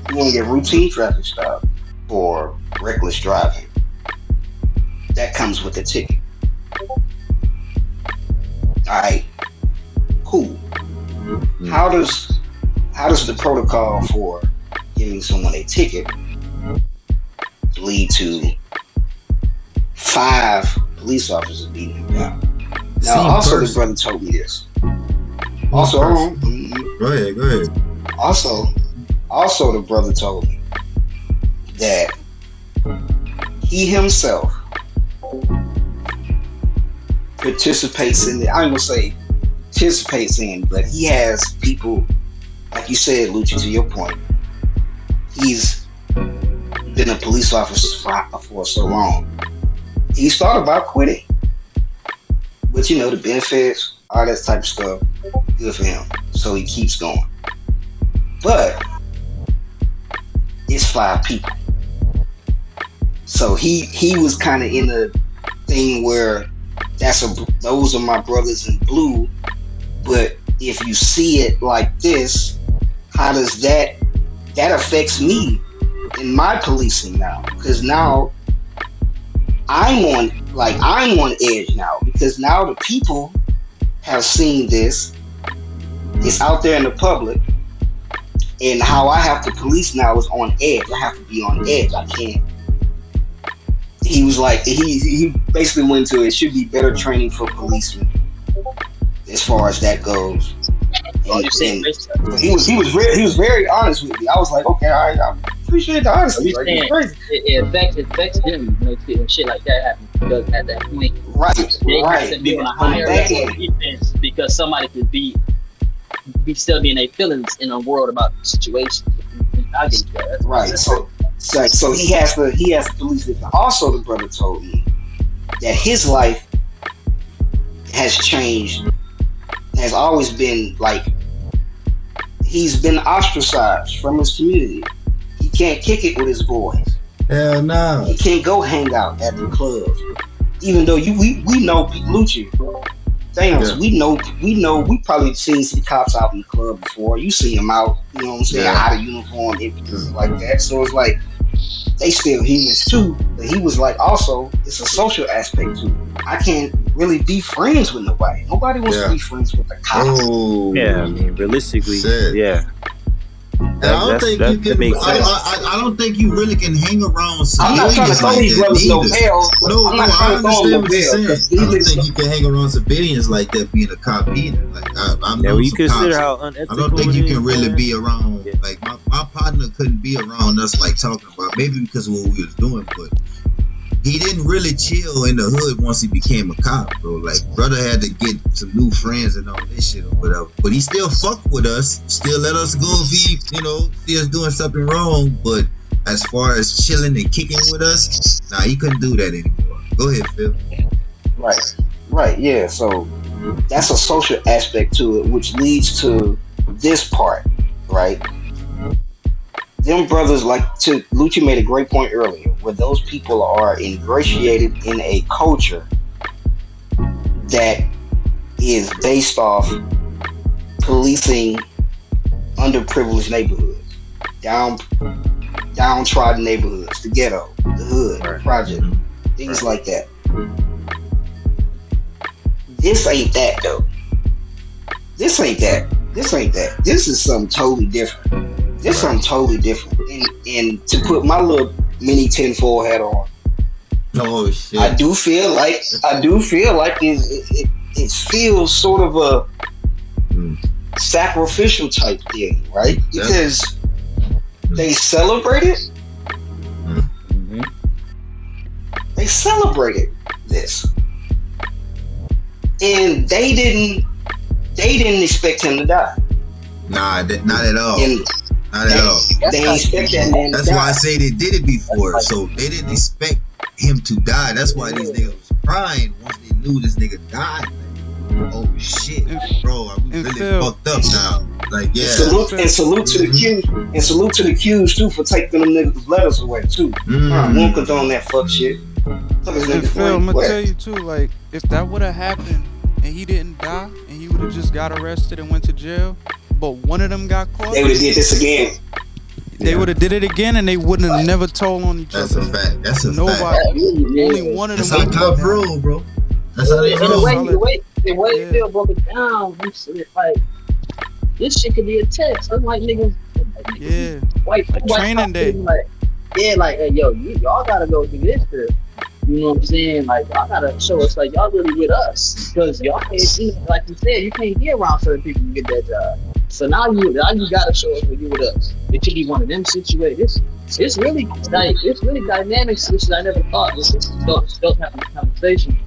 doing a routine traffic stop for reckless driving, that comes with a ticket. Alright, cool. How does the protocol for giving someone a ticket lead to 5 police officers beating him down? Now, also the brother told me this. Also, go ahead. Also, the brother told me that he himself participates in I ain't gonna say participates in, but he has people, like you said, Lucci, to your point. He's been a police officer for so long. He's thought about quitting. But you know, the benefits, all that type of stuff, good for him. So he keeps going. But it's 5 people. So he was kind of in a thing where those are my brothers in blue. But if you see it like this, how does that affects me in my policing now? Because now I'm on edge now, because now the people have seen this. It's out there in the public, and how I have to police now is on edge. I have to be on edge. I can't. He was like, he basically went to, it should be better training for policemen as far as that goes. And he was very honest with me. I was like, okay, all right, I appreciate the So honesty. we Like it's saying crazy. it affects them when shit like that happens because at that point Right, they have right. to be on a On the higher back level of end. defense because somebody could be still being their feelings in a world about the situation. I get that. Right. That's crazy. So he has to police it. Also, the brother told me that his life has changed, has always been like he's been ostracized from his community. He can't kick it with his boys. Hell He no. can't go hang out at the clubs. Even though we know Lucci, Thanos, Yeah. we probably seen some cops out in the club before. You see them out, you know what I'm saying, Yeah. out of uniform and places like that. So it's like they still humans too. But he was like, also, it's a social aspect to it. I can't really be friends with nobody. Nobody wants to Yeah. be friends with the cops. Oh. Yeah, I mean, realistically, Shit. yeah, And I don't think you that can. makes sense. I don't think you really can hang around I'm not trying to civilians throw like these that brothers no neither. bells, but No, I'm no, not I trying to throw them understand no what you're bells saying. because I these don't think niggas. you can hang around civilians like that being a cop either. Like I've Now, known when you some consider cops. how I don't unethical think it you can is, really man. be around. Yeah. Like my partner couldn't be around us like talking about maybe because of what we was doing, but he didn't really chill in the hood once he became a cop, bro. Like, brother had to get some new friends and all this shit or whatever. But he still fucked with us, still let us go if he, see us doing something wrong. But as far as chilling and kicking with us, nah, he couldn't do that anymore. Go ahead, Phil. Right, right, yeah. So that's a social aspect to it, which leads to this part, right? Them brothers, like to Lucci made a great point earlier, where those people are ingratiated in a culture that is based off policing underprivileged neighborhoods, downtrodden neighborhoods, the ghetto, the hood, the Right. project, Mm-hmm. things Right. like that. This ain't that though. This ain't that. This ain't that. This is something totally different. This is Right. something totally different. And to put my little mini tinfoil hat on, Oh shit. I do feel like it feels sort of a Mm. sacrificial type thing, right? Because they celebrated Mm-hmm. they celebrated this. And they didn't expect him to die. Nah, not at all. And Not at all. they didn't expect that man to That's die. why I say they did it before. So they didn't expect him to die. That's why these niggas was crying once they knew this nigga died. Like, oh shit, bro, are we really Phil, fucked up now? Like, yeah. Salute to the Q's and salute to the Q's too for taking them niggas' letters away too. We won't condone that fuck shit. and Phil, I'm gonna tell you too, like, if that would have happened and he didn't die and he would have just got arrested and went to jail, but one of them got caught, they would have did this again. they would have did it again and they wouldn't have never told on each That's other. a fact. That's a fact. Nobody. Only one of them. That's how cops roll, bro. That's how they And the roll. way Phil broke it down, he said like this shit could be a test. I'm like niggas, Yeah. white training cops day. like, yeah, like hey, yo, y'all gotta go through this shit. You know what I'm saying? Like y'all gotta show us like y'all really with us because y'all can't, like you said, you can't be around certain people to get that job. So now you gotta show us that you with us. It could be one of them situations. It's really like it's really dynamic, which I never thought. It's just still having a conversation.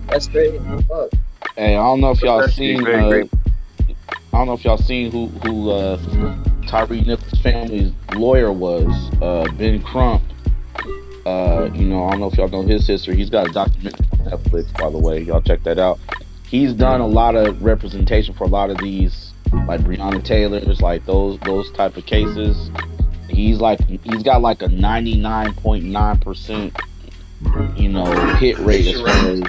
That's crazy. Fuck. Hey, I don't know if y'all Actually, seen. very great. I don't know if y'all seen who Tyre Nichols' family's lawyer was. Ben Crump. I don't know if y'all know his history. He's got a documentary on Netflix, by the way. Y'all check that out. He's done a lot of representation for a lot of these, like Breonna Taylor's, like those type of cases. He's got like a 99.9%, hit rate as far as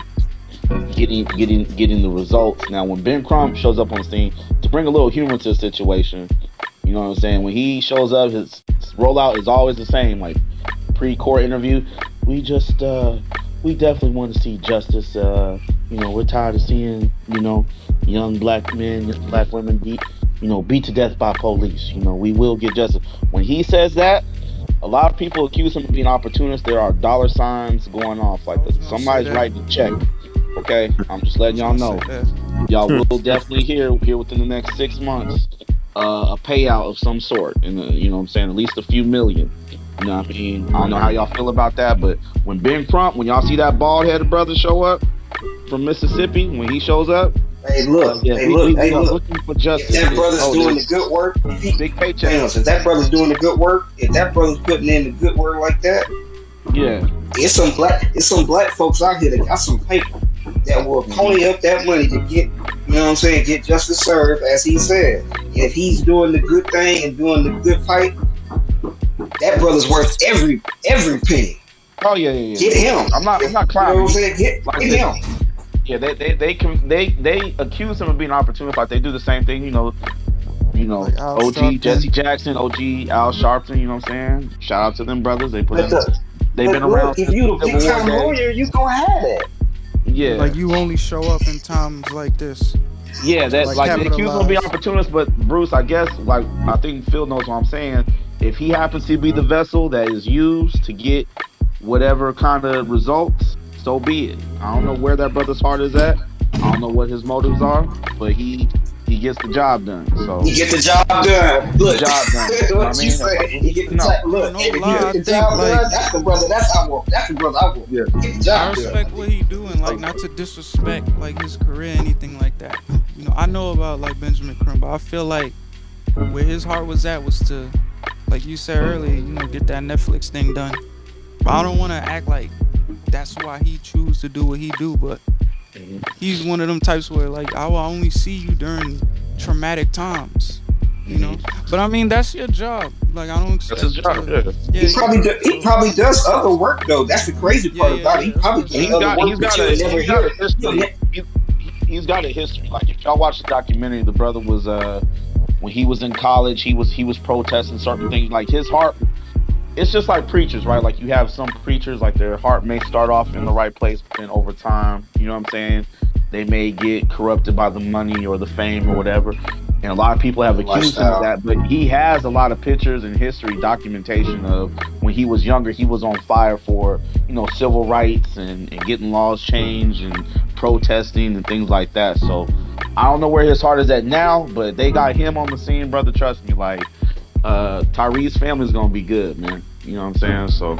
getting the results. Now, when Ben Crump shows up on the scene, to bring a little humor to the situation, you know what I'm saying? When he shows up, his rollout is always the same. Like pre-court interview, we definitely want to see justice. We're tired of seeing young black men, young black women beat to death by police. We will get justice. When he says that, a lot of people accuse him of being opportunist. There are dollar signs going off like this. Somebody's writing a check. Okay, I'm just letting y'all know. Y'all will definitely hear within the next 6 months a payout of some sort, and you know what I'm saying, at least a few million. You know what I mean? I don't know how y'all feel about that, but when Ben Crump, when y'all see that bald headed brother show up from Mississippi, when he shows up, Hey, look, yeah, hey, look, hey, we are look. looking for If justice. that brother's doing the good work, if he, Big paycheck. Thanos, if that brother's doing the good work, if that brother's putting in the good work like that, Yeah. it's some black folks out here that got some paper that will pony up that money to get, you know what I'm saying, get justice served, as he said. And if he's doing the good thing and doing the good fight, that brother's worth every penny. Oh yeah. Get him. I'm not You know what I'm clowning. saying? Like I Get said, him. yeah, they accuse him of being an opportunist. Like they do the same thing, Like Al OG Jesse Sharpton. Jackson, OG Al Sharpton. You know what I'm saying? Shout out to them brothers. But They've been but around look, if since you the the big Civil War time days. lawyer, you gonna have that. Yeah. Like you only show up in times like this Yeah, to that like like they accuse him of being capitalize. opportunist, but Bruce, I guess, like I think Phil knows what I'm saying. If he happens to be the vessel that is used to get whatever kind of results, so be it. I don't know where that brother's heart is at. I don't know what his motives are, but he gets the job done. You So get the job he done. gets the Look, job done. You know what I what you mean? That's say? all we You need get to the know. job. Bro, Look, no and if you lie, get I the think job like done, that's the brother. That's I want. That's the brother I want. Yeah. Get the I job done. respect what he doing, like not to disrespect like his career, anything like that. You know, I know about like Benjamin Crumb, but I feel like where his heart was at was to, like you said earlier, you know, get that Netflix thing done. But I don't want to act like that's why he choose to do what he do, but Mhm. he's one of them types where like I will only see you during traumatic times, you know. Mhm. But I mean that's your job. Like I don't That's his expect job. to. Yeah. Yeah, yeah. He So probably does other work though. That's the crazy yeah, part yeah, about it. He yeah. Of probably course, does He's I other got work, but you'll never he's got hear. a history. He's got a history. Like if y'all watch the documentary, the brother was when he was in college, he was protesting certain things. Like his heart, it's just like preachers, right? Like you have some preachers, like their heart may start off in the right place, but then over time, you know what I'm saying? They may get corrupted by the money or the fame or whatever. And a lot of people have The accused him of lifestyle. that, but he has a lot of pictures and history documentation of when he was younger, he was on fire for, civil rights and getting laws changed and protesting and things like that. So I don't know where his heart is at now, but they got him on the scene, brother. Trust me, like Tyrese's family's gonna be good, man. You know what I'm saying? So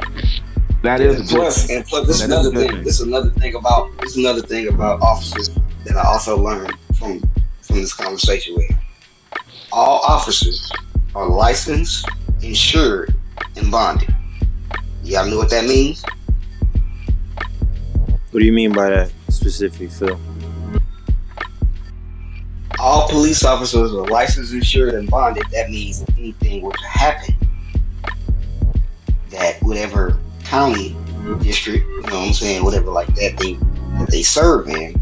that is a Yeah. good thing. And plus, this is That is a another good thing. thing. This is another thing about officers that I also learned from this conversation with him. All officers are licensed, insured, and bonded. Y'all know what that means? What do you mean by that specifically, Phil? All police officers are licensed, insured, and bonded. That means if anything were to happen, that whatever county, district, you know what I'm saying, whatever like that they serve in,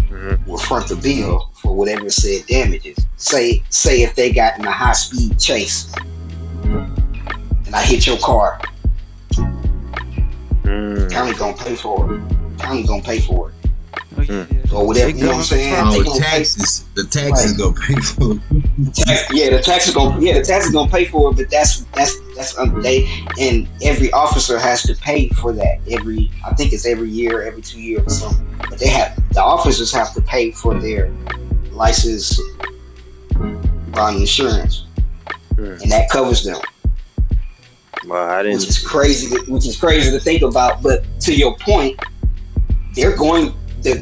Mm-hmm. will front the bill for whatever said damages. Say if they got in a high speed chase and I hit your car, county gonna pay for it. County gonna pay for it. oh yeah, Or whatever, big you know what I'm government saying? property. They Oh, gonna pay. the taxes Right. gonna pay for it. The tax is gonna pay for it, but that's they, and every officer has to pay for that I think it's every year, every 2 years or something. But the officers have to pay for their license, bond, insurance, and that covers them. Well, I Which didn't. is crazy. Which is crazy to think about. But to your point, they're going the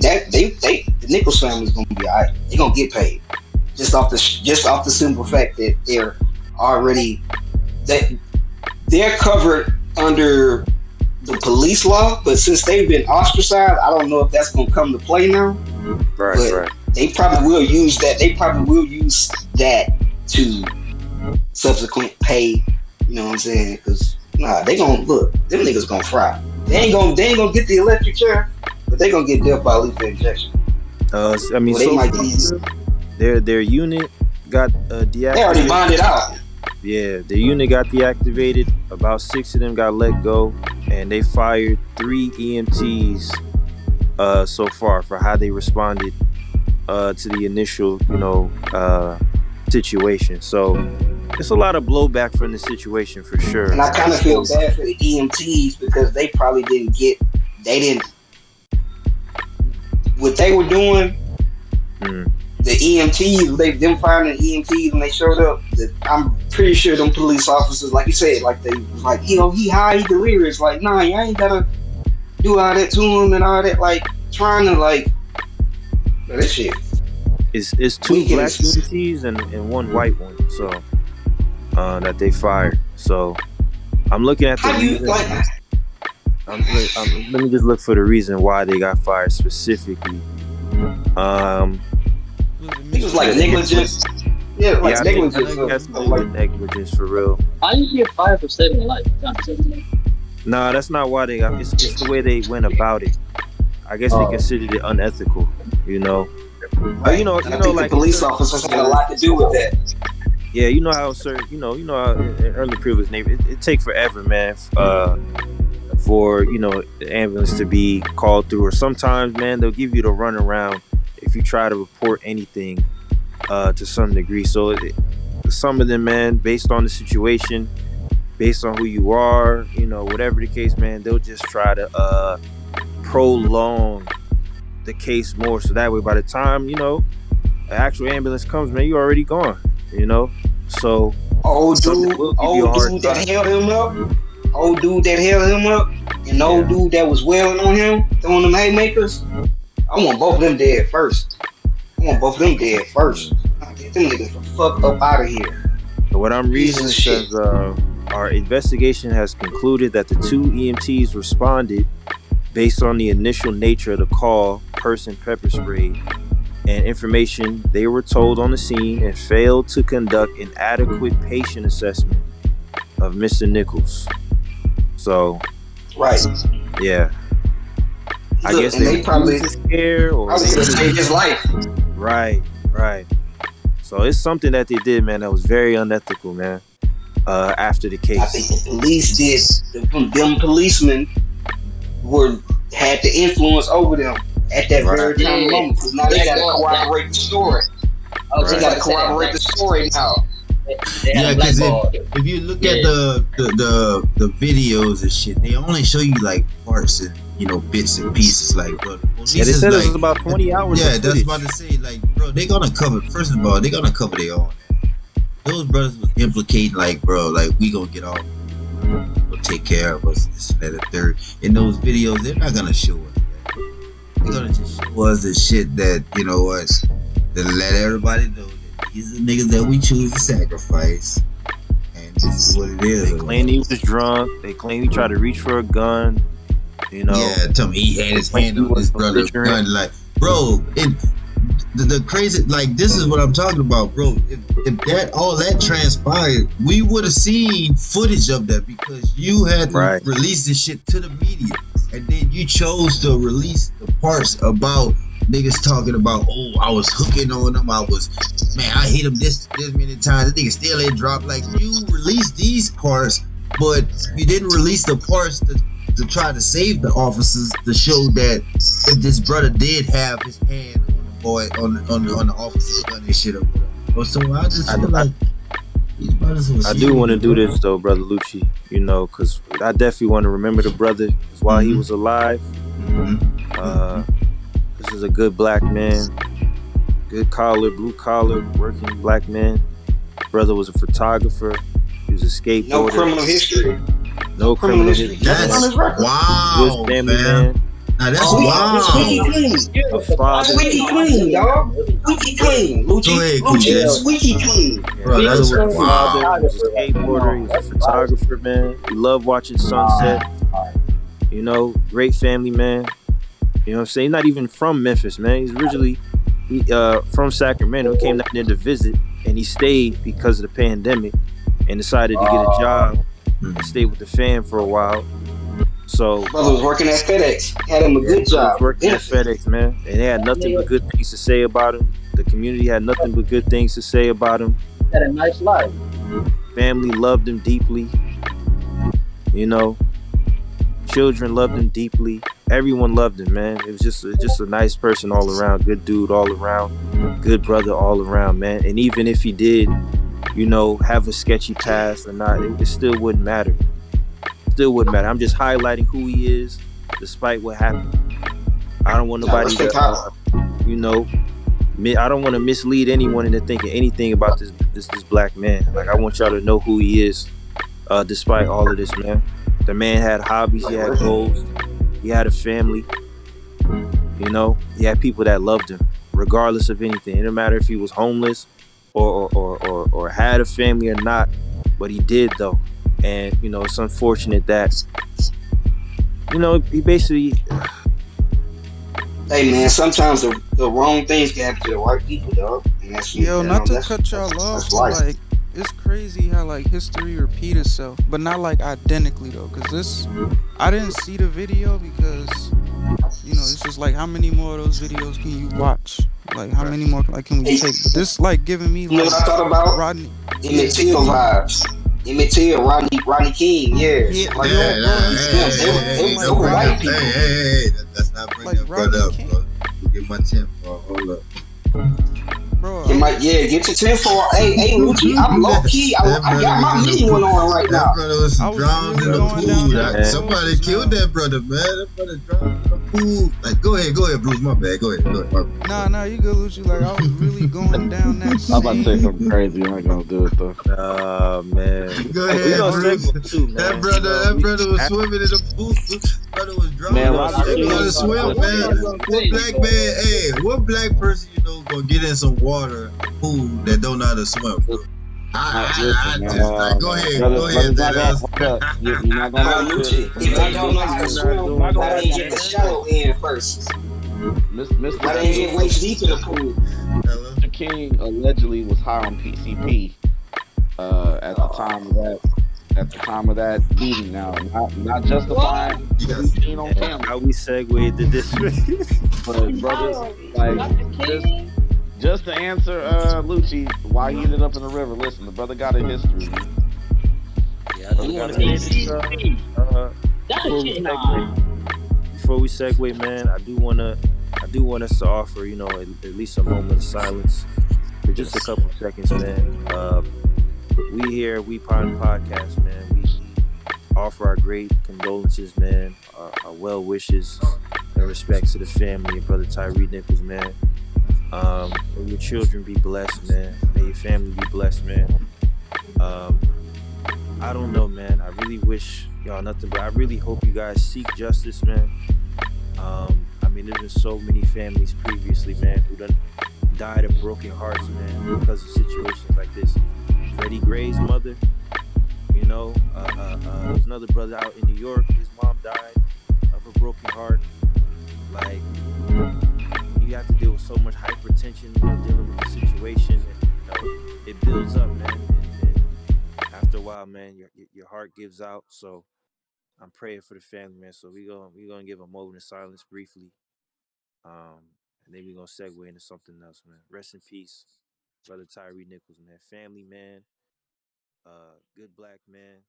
Nichols family is going to be alright. They're going to get paid just off the simple fact that they're covered under the police law. But since they've been ostracized, I don't know if that's going to come to play now. Right, But right. they probably will use that. They probably will use that to subsequent pay. You know what I'm saying? Because they gonna look. Them niggas gonna fry. They ain't gonna get the electric chair, but they gonna get death by lethal injection. I mean, Or they so might far, get easy. their unit got They already deactivated. bonded out. Yeah, the unit got deactivated. About 6 of them got let go, and they fired 3 EMTs so far for how they responded to the initial, situation. So it's a lot of blowback from the situation for sure. And I kind of feel bad for the EMTs because they probably what they were doing. the EMTs, them finding EMTs when they showed up. I'm pretty sure them police officers, like you said, like they was like, he high, he delirious. Like, nah, you ain't gotta do all that to him and all that. Like, trying to like, bro, this shit It's two weak in black its. EMTs and one white one. So that they fired. So I'm looking at the How you reason. like? Let me just look for the reason why they got fired specifically. He was like negligence. Yeah, like Yeah, I negligence. think it has to do Like, with negligence for real. How you get fired for saving a life? Nah, that's not why they got. It's the way they went about it. I guess they considered it unethical. You know. But right. And I think like the police officers had a lot to do with that. yeah, you know how certain, you know how in early privileged neighborhoods, it take forever, man. For the ambulance to be called through, or sometimes, man, they'll give you the runaround if you try to report anything to some degree. So some of them, man, based on the situation, based on who you are, whatever the case, man, they'll just try to prolong the case more, so that way by the time an actual ambulance comes, man, you already gone. So Old some dude, will give you a old hard dude time. that held him up. Old dude that held him up, and the old dude that was wailing on him, throwing them haymakers. I want both of them dead first. Get them niggas the fuck up out of here. So what I'm reading Jesus says, shit. our investigation has concluded that the two EMTs responded based on the initial nature of the call, person pepper sprayed, and information they were told on the scene, and failed to conduct an adequate patient assessment of Mr. Nichols. So, Right. yeah. I Look, guess and they probably scared, or probably could have saved his life. Right. So it's something that they did, man, that was very unethical, man. After the case, I think the police did. Them policemen had the influence over them at that very time and moment, because now they got to corroborate the story. They got to corroborate the story now. Yeah, because if you look at the videos and shit, they only show you like parts and bits and pieces. Like, bro, the police they said like, it was about 20 hours. Yeah, that's about to say, like, bro, they gonna cover. First of all, they gonna cover their own. Those brothers was implicating, like, bro, like, we gonna get off, we'll take care of us, this and that and third. In those videos, they're not gonna show us that. They're gonna just show us the shit that to let everybody know that these are the niggas that we choose to sacrifice, and this is what it is. They claim he was drunk. They claim he tried to reach for a gun. Yeah, tell me he had his hand on his brother's gun, like, bro. The crazy, like, this is what I'm talking about, bro. If all that transpired, we would have seen footage of that, because you had to release this shit to the media, and then you chose to release the parts about niggas talking about, oh, I was hooking on him, I hit him this many times, the nigga still ain't dropped. Like, you released these parts, but you didn't release the parts to try to save the officers, to show that if this brother did have his hand on the officer's gun and shit up with him. So I just feel like these brothers was. I do want to do this though, brother Lucci. Because I definitely want to remember the brother while he was alive. This is a good black man, good collar, blue collar, working black man. Brother was a photographer. He was a skateboarder. No criminal history. No criminal history. That's on his record. Wow, Good family man. Now that's wow. Squeaky clean. Squeaky clean, dog. Squeaky clean. Lucci, squeaky clean. Bro, that's wow. wow. He was a skateboarder. He was a photographer, man. He loved watching sunset. Great family man. You know what I'm saying? He's not even from Memphis, man. He's originally from Sacramento. He came down there to visit, and he stayed because of the pandemic, and decided to get a job and stay with the fam for a while. So brother was working at FedEx. Had him a good job. Working at FedEx, man. And they had nothing but good things to say about him. The community had nothing but good things to say about him. Had a nice life. Family loved him deeply. Children loved him deeply. Everyone loved him, man. It was just a nice person all around. Good dude all around. Good brother all around, man. And even if he did, have a sketchy past or not, it still wouldn't matter. I'm just highlighting who he is, despite what happened. I don't want nobody to, I don't want to mislead anyone into thinking anything about this black man. Like I want y'all to know who he is. Despite all of this, man, the man had hobbies. He Like had what? goals. He had a family. You know, he had people that loved him, regardless of anything. It didn't matter if he was homeless or had a family or not, but he did though. And you know, it's unfortunate that he basically. Hey man, sometimes the wrong things can happen to the right people, dog. And that's Yo, you not know to that's cut y'all that's off, that's but life. like it's crazy how like history repeat itself, but not like identically though. Cause this, I didn't see the video because it's just like how many more of those videos can you watch? Like how Right. many more like can we Hey, take? But this like giving me you know what like I thought about? Rodney. Emmett Yeah, Till vibes. Emmett Till, Rodney King, yeah, yeah, shit like yo, that. bro. Hey, That's It's what them. I'm hey, hey, saying. hey, They Like don't were bring white up. Rodney, Hey, people. hey, hey, let's not bring like that brother Rodney up, King, bro. You get my 10 for hold up. bro. I was Get your 10 for. Hey, Lucci, I'm low key. that I brother got was my in the mini pool. one on right That now. brother was I was drowned really in the Brother going King, down pool. that man. road Somebody just killed now. that brother, man. That brother drowned in the pool. Like, go ahead, Blues. My bad. Go ahead, my bad. Go Nah, you good, Lucci. Like I was really going down that I'm about to say same. something crazy. I ain't gonna do it though. Man. Go We ahead, gonna Bruce. segue too, That man. brother, that We brother was swimming in the pool. Brother was we Man, drowning. gonna Rodney Brother didn't know how segue to King, into swim, another What man. was I man. gonna What say? black man? Hey, what black person gonna get in some water, a pool that don't know how to swim, bro? I listen, man. just like go Man. ahead, go ahead, Brother's that not gonna ass. hold up. You're not gonna Bro, like this. Lucci, if they Brother don't know how to Lucci, Nah, you're not swim, not doing why gonna they that, ain't hold get you. the man. shallow end first? Why they Mr. ain't get Mr. waist deep in the pool? Hello. Mr. King allegedly was high on PCP at the Oh, time of that beating. Now, not justifying What? You what gotta we see seen me. on And camera, how we segued to this. but He's brother, high on like Dr. just King. just to answer Lucci why he ended up in the river. Listen, the brother got a history, man. Yeah, I do Brother want got to a say history. this. PCP. Dr. Before we King, segue, nah. man, I do want us to offer, at least a moment of silence for just a couple seconds, man. We here, we Poddin podcast, man. We offer our great condolences, man, our well wishes and respects to the family of brother Tyre Nichols, man. May your children be blessed, man. May your family be blessed, man. Um, I don't know, man. I really wish y'all nothing, but I really hope you guys seek justice, man. I mean, there's been so many families previously, man, who done died of broken hearts, man, because of situations like this. Freddie Gray's mother, there's another brother out in New York. His mom died of a broken heart. Like when you have to deal with so much hypertension, dealing with the situation, and it builds up, man, and after a while, man, your heart gives out. So I'm praying for the family, man. So we gonna give a moment of silence briefly, and then we gonna segue into something else, man. Rest in peace, brother Tyre Nichols, man. Family, man. Good black man.